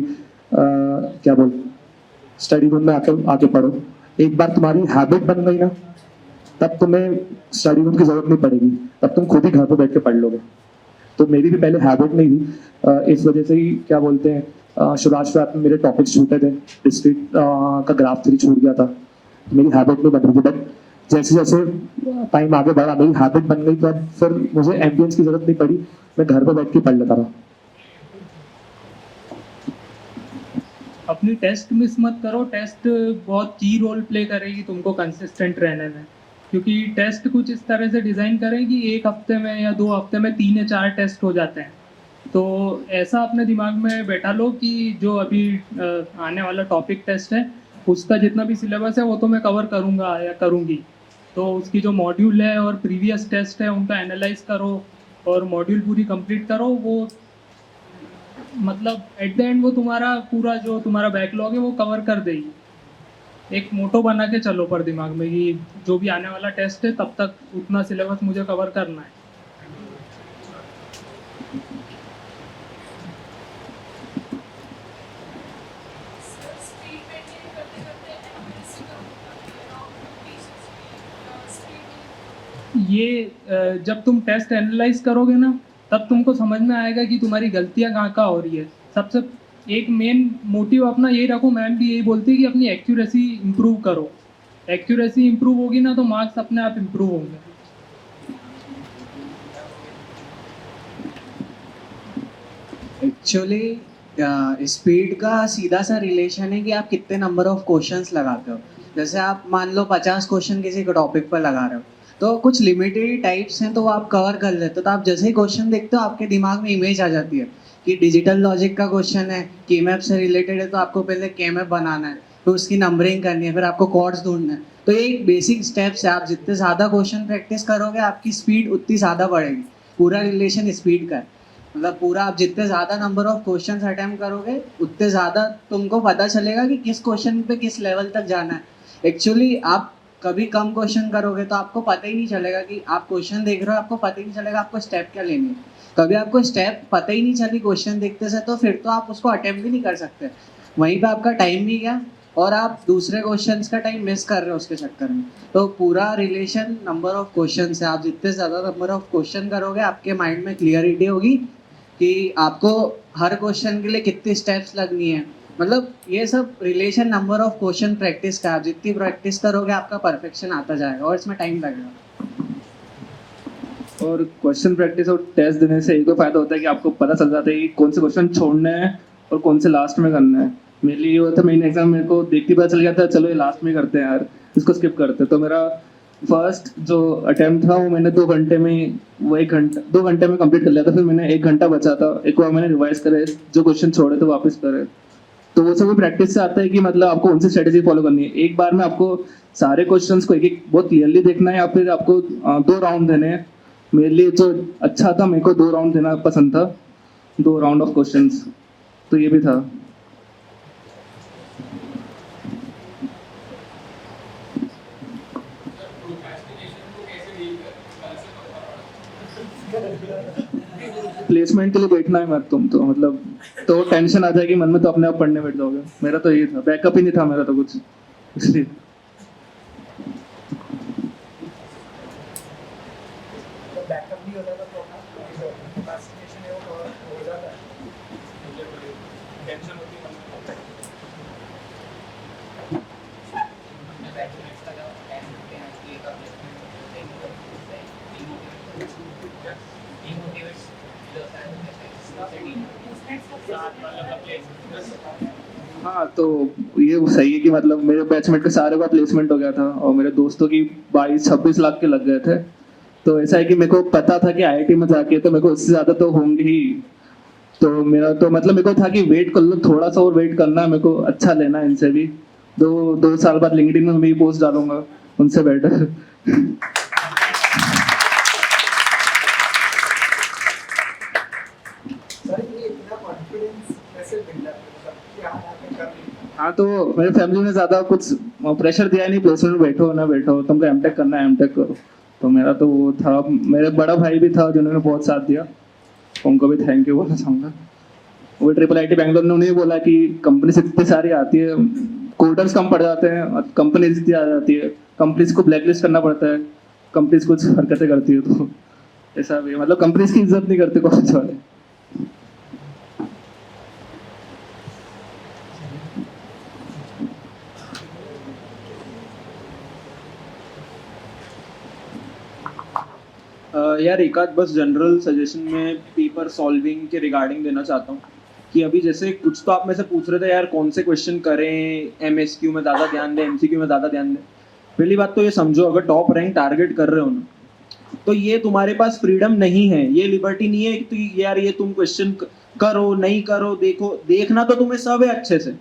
Speaker 10: स्टडी रूम में आके पढ़ो। एक बार तुम्हारी हैबिट बन गई ना, तब तुम्हें स्टडी रूम की जरूरत नहीं पड़ेगी, तब तुम खुद ही घर पर बैठ के पढ़ लोगे। तो मेरी भी पहले हैबिट नहीं थी, इस वजह से ही शुरुआत में मेरे टॉपिक्स छूटे थे, डिस्क्रीट का ग्राफ 3 छूट गया था, तो मेरी हैबिट नहीं बन रही थी। बट जैसे जैसे टाइम आगे बढ़ा मेरी हैबिट बन गई, तो अब फिर मुझे एम्बियंस की जरूरत नहीं पड़ी, मैं घर पर बैठ के पढ़ लेता रहा।
Speaker 12: अपनी टेस्ट मिस मत करो, टेस्ट बहुत की रोल प्ले करेगी तुमको कंसिस्टेंट रहने में, क्योंकि टेस्ट कुछ इस तरह से डिज़ाइन करें कि 1 हफ्ते में या 2 हफ्ते में 3 या 4 टेस्ट हो जाते हैं। तो ऐसा अपने दिमाग में बैठा लो कि जो अभी आने वाला टॉपिक टेस्ट है उसका जितना भी सिलेबस है वो तो मैं कवर करूँगा या करूँगी, तो उसकी जो मॉड्यूल है और प्रीवियस टेस्ट है उनका एनालाइज करो और मॉड्यूल पूरी कंप्लीट करो। वो मतलब एट द एंड वो तुम्हारा पूरा जो तुम्हारा बैकलॉग है वो कवर कर देगी। एक मोटो बना के चलो पर दिमाग में कि जो भी आने वाला टेस्ट है तब तक उतना सिलेबस मुझे कवर करना है। ये जब तुम टेस्ट एनालाइज करोगे ना तब तुमको समझ में आएगा कि तुम्हारी गलतियाँ कहाँ हो रही है। सबसे एक मेन मोटिव अपना यही रखो, मैम भी यही बोलती है कि अपनी एक्यूरेसी इम्प्रूव करो। एक्यूरेसी इम्प्रूव होगी ना तो मार्क्स अपने आप इम्प्रूव होंगे।
Speaker 11: एक्चुअली स्पीड का सीधा सा रिलेशन है कि आप कितने नंबर ऑफ क्वेश्चंस लगाते हो। जैसे आप मान लो 50 क्वेश्चन किसी टॉपिक पर लगा रहे हो, तो कुछ लिमिटेड टाइप्स हैं तो वो आप कवर कर लेते हो। तो आप जैसे ही क्वेश्चन देखते हो आपके दिमाग में इमेज आ जाती है कि डिजिटल लॉजिक का क्वेश्चन है, के मैप से रिलेटेड है, तो आपको पहले के मैप बनाना है, फिर उसकी नंबरिंग करनी है, फिर आपको कॉर्ड्स ढूंढना है। तो ये एक बेसिक स्टेप्स है। आप जितने ज़्यादा क्वेश्चन प्रैक्टिस करोगे आपकी स्पीड उतनी ज़्यादा बढ़ेगी। पूरा रिलेशन स्पीड का है, मतलब पूरा आप जितने ज़्यादा नंबर ऑफ क्वेश्चन अटैम्प्ट करोगे उतने ज़्यादा तुमको पता चलेगा कि किस क्वेश्चन पे किस लेवल तक जाना है। एक्चुअली आप कभी कम क्वेश्चन करोगे तो आपको पता ही नहीं चलेगा कि आप क्वेश्चन देख रहे हो, आपको पता ही नहीं चलेगा आपको स्टेप क्या लेनी है। कभी आपको स्टेप पता ही नहीं चली क्वेश्चन देखते से, तो फिर तो आप उसको अटेम्प्ट भी नहीं कर सकते। वहीं पे आपका टाइम भी गया और आप दूसरे क्वेश्चंस का टाइम मिस कर रहे हो उसके चक्कर में। तो पूरा रिलेशन नंबर ऑफ क्वेश्चन है। आप जितने ज़्यादा नंबर ऑफ क्वेश्चन करोगे, आपके माइंड में क्लियरिटी होगी कि आपको हर क्वेश्चन के लिए कितनी स्टेप्स लगनी है। मतलब ये सब relation number of question practice का। आप जितनी प्रैक्टिस करोगे आपका परफेक्शन आता जाएगा और इसमें टाइम लगेगा।
Speaker 7: और क्वेश्चन प्रैक्टिस और टेस्ट देने से एक तो फायदा होता है कि आपको पता चल जाता है कि कौन से क्वेश्चन छोड़ने हैं और कौन से लास्ट में करना है। मेरे लिए ये होता है, मेन एग्जाम मेरे को देख के पता चल गया था, चलो ये लास्ट में करते हैं यार, इसको स्किप करते हैं। तो मेरा फर्स्ट जो अटेम्प्ट था वो मैंने 2 घंटे में, वो 2 घंटे में कंप्लीट कर लिया था। फिर मैंने 1 घंटा बचा था, एक बार मैंने रिवाइज करे, जो क्वेश्चन छोड़े थे वापस करे। तो वो सब प्रैक्टिस से आता है कि मतलब आपको कौन सी स्ट्रेटेजी फॉलो करनी है। एक बार में आपको सारे क्वेश्चंस को एक बहुत क्लियरली देखना है या फिर आपको 2 राउंड देने हैं। मेरे लिए जो अच्छा था, मेरे को 2 राउंड देना पसंद था, 2 राउंड ऑफ क्वेश्चंस, तो ये भी था। प्लेसमेंट के लिए बैठना है मत तुम, तो मतलब तो टेंशन आ जाएगी मन में, तो अपने आप पढ़ने बैठ जाओगे। मेरा तो यही था, बैकअप ही नहीं था मेरा तो कुछ, इसलिए।
Speaker 3: बैकअप नहीं होता तो प्रोक्रास्टिनेशन है वो हो जाता है। टेंशन होती है
Speaker 7: हाँ, तो ये सही है कि मतलब मेरे बैचमेट के सारे का प्लेसमेंट हो गया था और मेरे दोस्तों की 22-26 लाख के लग गए थे। तो ऐसा है कि मेरे को पता था कि आईआईटी में जाके तो मेरे को इससे ज़्यादा तो होंगे ही। तो मेरा तो मतलब मेरे को था कि वेट कर लो, थोड़ा सा और वेट करना है, मेरे को अच्छा लेना है इनसे भी। 2 साल बाद लिंक्डइन में मैं पोस्ट डालूंगा उनसे बेटर। हाँ, तो मेरे फैमिली ने ज़्यादा कुछ प्रेशर दिया नहीं, प्लेसमेंट में बैठो ना बैठो, तुमको एमटेक करना है एमटेक करो। तो मेरा तो वो था, मेरे बड़ा भाई भी था जिन्होंने बहुत साथ दिया, उनको भी थैंक यू बोलना चाहूँगा। वो IIIT बैंगलोर ने उन्हें बोला कि कंपनी इतनी सारी आती है, कोर्टर्स कम पड़ जाते हैं, कंपनीज इतनी आ जाती है, कंपनीज को ब्लैकलिस्ट करना पड़ता है, कंपनीज कुछ हरकतें करती है, तो ऐसा भी मतलब कंपनीज की इज्जत नहीं करते कॉलेज वाले।
Speaker 15: यार एक आध बस जनरल सजेशन में पेपर सॉल्विंग के रिगार्डिंग देना चाहता हूँ कि अभी जैसे कुछ तो आप में से पूछ रहे थे यार कौन से क्वेश्चन करें, MSQ में ज़्यादा ध्यान दें, MCQ में ज़्यादा ध्यान दें। पहली बात तो ये समझो, अगर टॉप रैंक टारगेट कर रहे हो ना, तो ये तुम्हारे पास फ्रीडम नहीं है, ये लिबर्टी नहीं है कि यार ये तुम क्वेश्चन करो नहीं करो, देखो देखना तो तुम्हें सब है अच्छे से,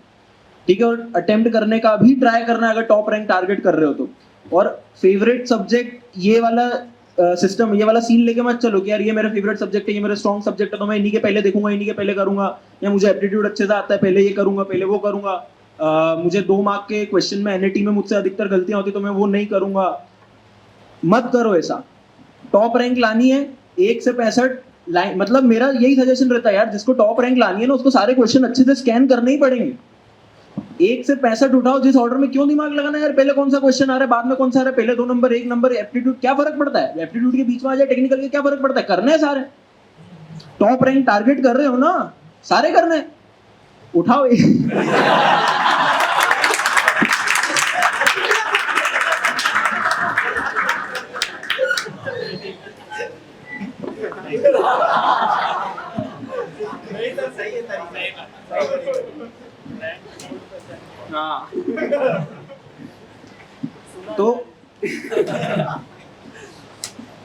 Speaker 15: ठीक है, और अटेम्प्ट करने का भी ट्राई करना है अगर टॉप रैंक टारगेट कर रहे हो तो। और फेवरेट सब्जेक्ट ये वाला सिस्टम, ये वाला सीन लेके मत चलो कि यार ये मेरा फेवरेट सब्जेक्ट है, ये मेरा स्ट्रॉन्ग सब्जेक्ट है, तो मैं इन्हीं के पहले देखूंगा, इन्हीं के पहले करूंगा, या मुझे एप्टीट्यूड अच्छे से आता है पहले ये करूंगा पहले वो करूंगा, मुझे 2 मार्क के क्वेश्चन में NAT में मुझसे अधिकतर गलतियां होती तो मैं वो नहीं करूंगा। मत करो ऐसा। टॉप रैंक लानी है 1 से 65 लाइन, मतलब मेरा यही सजेशन रहता है यार, जिसको टॉप रैंक लानी है ना उसको सारे क्वेश्चन अच्छे से स्कैन करने ही पड़ेंगे। 1 से 65 उठाओ, जिस ऑर्डर में क्यों दिमाग लगाना है यार, पहले कौन सा क्वेश्चन आ रहा है बाद में कौन सा आ रहा है, पहले 2 नंबर 1 नंबर एप्टीट्यूड, क्या फर्क पड़ता है, एप्टीट्यूड के बीच में आ जाए टेक्निकल के क्या फर्क पड़ता है, करने हैं सारे। टॉप रैंक टारगेट कर रहे हो ना, सारे करने उठाओ।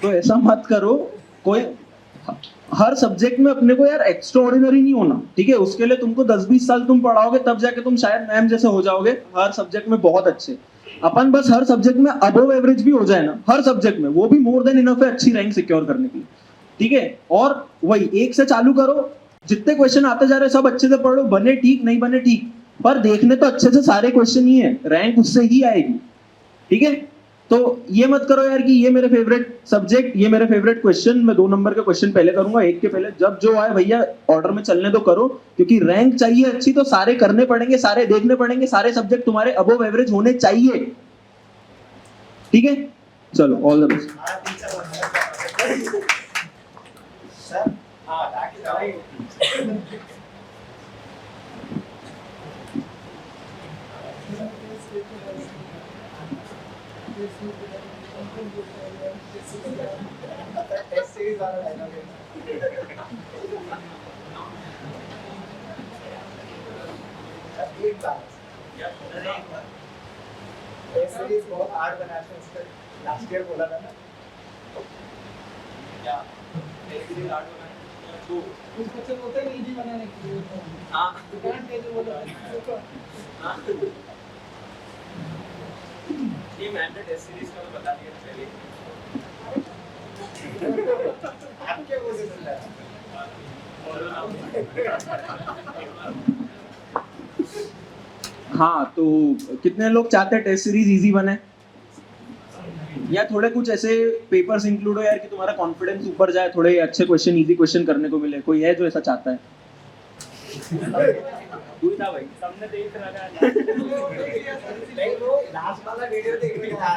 Speaker 15: तो ऐसा मत करो, कोई हर सब्जेक्ट में अपने को यार एक्स्ट्रा ऑर्डिनरी नहीं होना, ठीक है, उसके लिए तुमको 10-20 साल तुम पढ़ाओगे तब जाके तुम शायद मैम जैसे हो जाओगे, हर सब्जेक्ट में बहुत अच्छे। अपन बस हर सब्जेक्ट में अबव एवरेज भी हो जाए ना, हर सब्जेक्ट में, वो भी मोर देन इनफ है अच्छी रैंक सिक्योर करने के लिए, ठीक है। और वही 1 से चालू करो, जितने क्वेश्चन आते जा रहे हैं सब अच्छे से पढ़ो, बने ठीक नहीं बने ठीक, पर देखने तो अच्छे से सारे क्वेश्चन ही है, रैंक उससे ही आएगी, ठीक है। तो ये मत करो यार कि ये मेरे फेवरेट सब्जेक्ट, ये मेरे फेवरेट क्वेश्चन, मैं 2 नंबर का क्वेश्चन पहले करूंगा, 1 के पहले, जब जो आए भैया ऑर्डर में चलने दो करो, क्योंकि रैंक चाहिए अच्छी तो सारे करने पड़ेंगे, सारे देखने पड़ेंगे, सारे सब्जेक्ट तुम्हारे अबव एवरेज होने चाहिए, ठीक है। चलो ऑल द बेस्ट।
Speaker 3: बहुत हार्ड बनाया था उसका, लास्ट ईयर बोला था ना क्या हार्ड बनाया तो कुछ क्वेश्चन होते हैं इजी बनाने के लिए। हां करंट पेज बोला हां ये मैंने टेस्ट सीरीज का तो बता दिया पहले आपके वो से चल रहा है।
Speaker 15: हाँ, तो कितने लोग चाहते हैं टेस्ट सीरीज इजी बने, या थोड़े कुछ ऐसे पेपर्स इंक्लूड हो यार कि तुम्हारा कॉन्फिडेंस ऊपर जाए, थोड़े अच्छे क्वेश्चन, इजी क्वेश्चन करने को मिले, कोई है जो ऐसा चाहता है?
Speaker 4: भाई सबने देख रहा है
Speaker 3: नहीं वो लास्ट वाला वीडियो देख रहा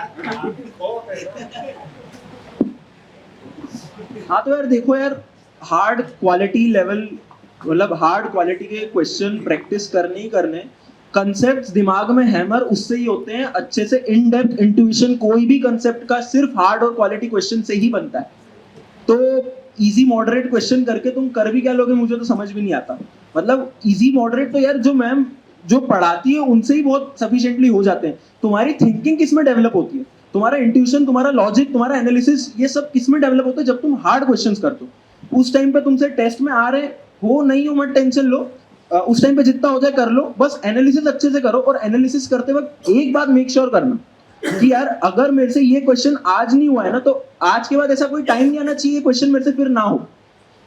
Speaker 15: हाँ तो यार देखो यार, हार्ड क्वालिटी लेवल, मतलब हार्ड क्वालिटी के क्वेश्चन प्रैक्टिस करने ही करने, कंसेप्ट्स दिमाग में हैमर उससे ही होते हैं अच्छे से। इन डेप्थ इंट्यूशन कोई भी कंसेप्ट का सिर्फ हार्ड और क्वालिटी क्वेश्चन से ही बनता है। तो इजी मॉडरेट क्वेश्चन करके तुम कर भी क्या लोगे, मुझे तो समझ भी नहीं आता। मतलब इजी मॉडरेट तो यार जो मैम जो पढ़ाती है उनसे ही बहुत सफिशिएंटली हो जाते हैं। तुम्हारी थिंकिंग किस में डेवलप होती है, तुम्हारा इंट्यूशन, तुम्हारा लॉजिक, तुम्हारा एनालिसिस, ये सब किस में डेवलप होता है, जब तुम हार्ड क्वेश्चंस करते हो। उस टाइम पे तुमसे टेस्ट में आ रहे हो नहीं हो मत टेंशन लो, उस टाइम पे जितना हो जाए कर लो, बस एनालिसिस अच्छे से करो। और एनालिसिस करते वक्त एक बात मेक श्योर करना कि यार अगर मेरे से ये क्वेश्चन आज नहीं हुआ है ना, तो आज के बाद ऐसा कोई टाइम नहीं आना चाहिए क्वेश्चन मेरे से फिर ना हो।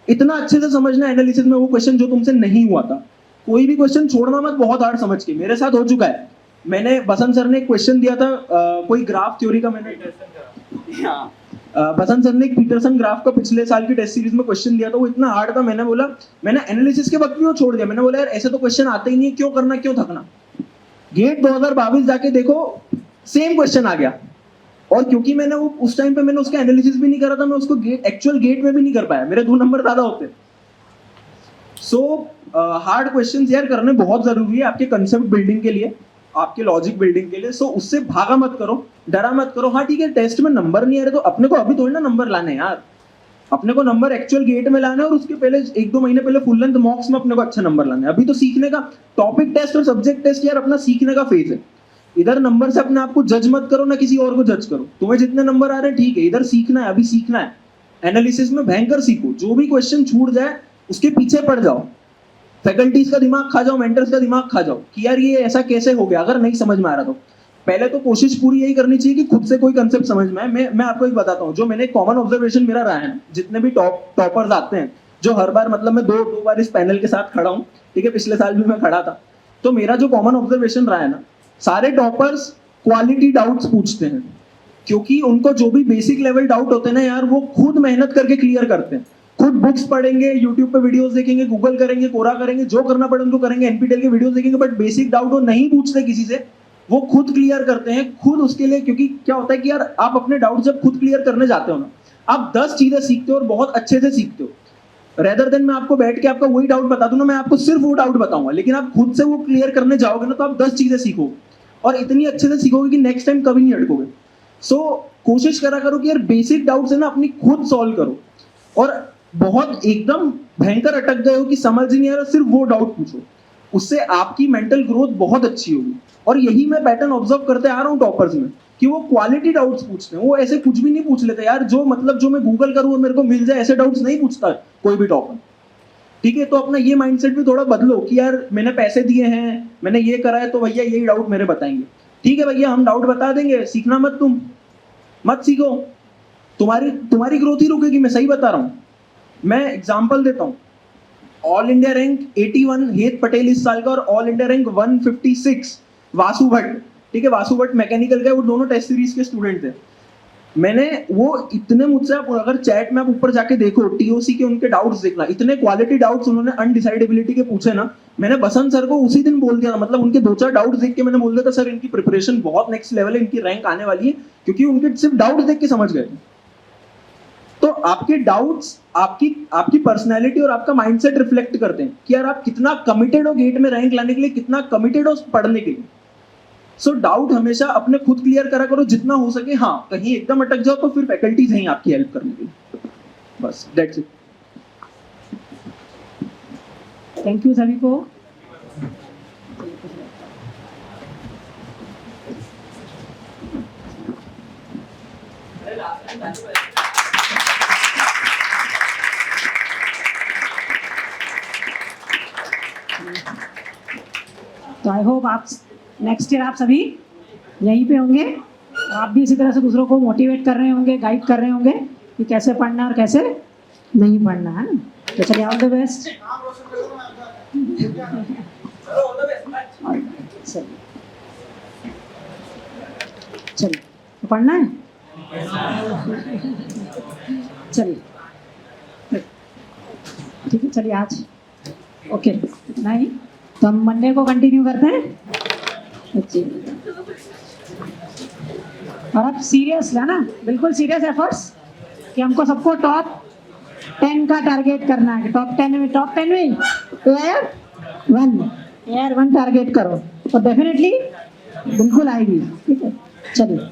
Speaker 15: इतना अच्छे से समझना एनालिसिस में वो क्वेश्चन जो तुमसे नहीं हुआ था। कोई भी क्वेश्चन छोड़ना मत बहुत हार्ड समझ के। मेरे साथ हो चुका है, मैंने बसंत सर ने एक क्वेश्चन दिया था, कोई ग्राफ थ्योरी का, मैंने बसंत सर ने एक पीटरसन ग्राफ का पिछले साल की टेस्ट सीरीज में क्वेश्चन दिया था, वो इतना हार्ड था, मैंने बोला, मैंने एनालिसिस के वक्त भी वो छोड़ दिया। मैंने बोला यार ऐसे तो क्वेश्चन आते ही नहीं, क्यों करना, क्यों थकना। गेट 2022 जाके देखो सेम क्वेश्चन आ गया, और क्योंकि मैंने वो उस टाइम पे मैंने उसका एनालिसिस भी नहीं करा था, मैं उसको एक्चुअल गेट में भी नहीं कर पाया, मेरे 2 नंबर ज्यादा होते। सो हार्ड क्वेश्चंस यार करने बहुत जरूरी है आपके कंसेप्ट बिल्डिंग के लिए, आपके लॉजिक बिल्डिंग के लिए। सो उससे भागा मत करो, डरा मत करो। हाँ ठीक है, टेस्ट में नंबर नहीं आ रहे तो अपने को अभी थोड़ी ना नंबर लाने यार, अपने को नंबर एक्चुअल गेट में लाना है, और उसके पहले 1-2 महीने पहले फुल लेंथ मॉक्स में अपने को अच्छा नंबर लाना है। अभी तो सीखने का टॉपिक टेस्ट और सब्जेक्ट टेस्ट यार अपना सीखने का फेज है। इधर नंबर से अपने आप को जज मत करो, ना किसी और को जज करो। तुम्हें जितने नंबर आ रहे हैं ठीक है, इधर सीखना है, अभी सीखना है। एनालिसिस में भयंकर सीखो, जो भी क्वेश्चन छूट जाए उसके पीछे पड़ जाओ, फैकल्टीज का दिमाग खा जाओ, मेंटर्स का दिमाग खा जाओ कि यार ये ऐसा कैसे हो गया, अगर नहीं समझ में आ रहा तो। पहले तो कोशिश पूरी यही करनी चाहिए कि खुद से कोई कंसेप्ट समझ में आए। मैं आपको एक बताता हूँ, जो मैंने कॉमन ऑब्जर्वेशन मेरा रहा है, जितने भी टॉपर्स आते हैं, जो हर बार, मतलब मैं दो बार इस पैनल के साथ खड़ा हूँ, ठीक है, पिछले साल भी मैं खड़ा था, तो मेरा जो कॉमन ऑब्जर्वेशन रहा है ना, सारे टॉपर्स क्वालिटी डाउट्स पूछते हैं, क्योंकि उनको जो भी बेसिक लेवल डाउट होते हैं ना यार, वो खुद मेहनत करके क्लियर करते हैं। खुद बुक्स पढ़ेंगे, यूट्यूब पे वीडियोस देखेंगे, गूगल करेंगे, कोरा करेंगे, जो करना पड़े उनको करेंगे, एनपीटीएल के वीडियोस देखेंगे, बट बेसिक डाउट वो नहीं पूछते किसी से, वो खुद क्लियर करते हैं खुद उसके लिए। क्योंकि क्या होता है कि यार आप अपने डाउट जब खुद क्लियर करने जाते हो ना, आप 10 चीजें सीखते हो और बहुत अच्छे से सीखते हो। रेदर देन मैं आपको बैठ के आपका वही डाउट बता दूं ना, मैं आपको सिर्फ वो डाउट बताऊंगा, लेकिन आप खुद से वो क्लियर करने जाओगे ना, तो आप 10 चीजें सीखोगे और इतनी अच्छे से सीखोगे कि नेक्स्ट टाइम कभी नहीं अटकोगे। सो कोशिश करा करो कि यार बेसिक डाउट्स है ना अपनी खुद सॉल्व करो, और बहुत एकदम भयंकर अटक गए हो कि समझ ही नहीं आ रहा, सिर्फ वो डाउट पूछो, उससे आपकी मेंटल ग्रोथ बहुत अच्छी होगी। और यही मैं पैटर्न ऑब्जर्व करते आ रहा हूँ टॉपर्स में, कि वो क्वालिटी डाउट्स पूछते हैं, वो ऐसे कुछ भी नहीं पूछ लेते यार, जो मतलब जो मैं गूगल करूँ और मेरे को मिल जाए, ऐसे डाउट्स नहीं पूछता कोई भी टॉपर। ठीक है, तो अपना ये माइंडसेट भी थोड़ा बदलो कि यार मैंने पैसे दिए हैं, मैंने ये करा है, तो भैया यही डाउट मेरे बताएंगे। ठीक है भैया, हम डाउट बता देंगे, सीखना मत, तुम मत सीखो, तुम्हारी ग्रोथ ही रुकेगी। मैं सही बता रहा हूँ। मैं एग्जाम्पल देता हूँ, ऑल इंडिया रैंक 81 हेत पटेल इस साल का, और all India rank 156 Vasu Bhatt, ठीक है, वासु भट्ट मैकेनिकल का, वो दोनों टेस्ट सीरीज के स्टूडेंट थे। मैंने वो इतने मुझसे, आप अगर चैट में आप ऊपर जाके देखो टीओसी के उनके डाउट्स देखना, इतने क्वालिटी डाउट्स उन्होंने अनडिसाइडेबिलिटी के पूछे ना, मैंने बसंत सर को उसी दिन बोल दिया था, मतलब उनके 2-4 डाउट्स देख के मैंने बोल दिया था सर इनकी प्रिपरेशन बहुत नेक्स्ट लेवल है, इनकी रैंक आने वाली है, क्योंकि उनके सिर्फ डाउट्स देख के समझ गए थे। तो आपके डाउट्स आपकी पर्सनैलिटी और आपका माइंडसेट रिफ्लेक्ट करते हैं कि यार आप कितना कमिटेड हो गेट में रैंक लाने के लिए, कितना कमिटेड हो पढ़ने के लिए। सो डाउट हमेशा अपने खुद क्लियर करा करो जितना हो सके। हाँ, कहीं एकदम अटक जाओ तो फिर फैकल्टीज हैं आपकी हेल्प करने के लिए। बस दैट्स इट।
Speaker 2: थैंक यू सभी को। तो आई होप आप नेक्स्ट ईयर आप सभी यहीं पे होंगे, आप भी इसी तरह से दूसरों को मोटिवेट कर रहे होंगे, गाइड कर रहे होंगे कि कैसे पढ़ना और कैसे नहीं पढ़ना है ना। तो चलिए ऑल द बेस्ट। चलिए तो पढ़ना है, चलिए ठीक है, चलिए आज ओके नहीं तो हम मंडे को कंटिन्यू करते हैं। अच्छी और आप सीरियस है ना, बिल्कुल सीरियस एफर्ट्स कि हमको सबको टॉप 10 का टारगेट करना है। टॉप 10 में एयर 1 टारगेट करो तो डेफिनेटली बिल्कुल आएगी। ठीक है, चलिए।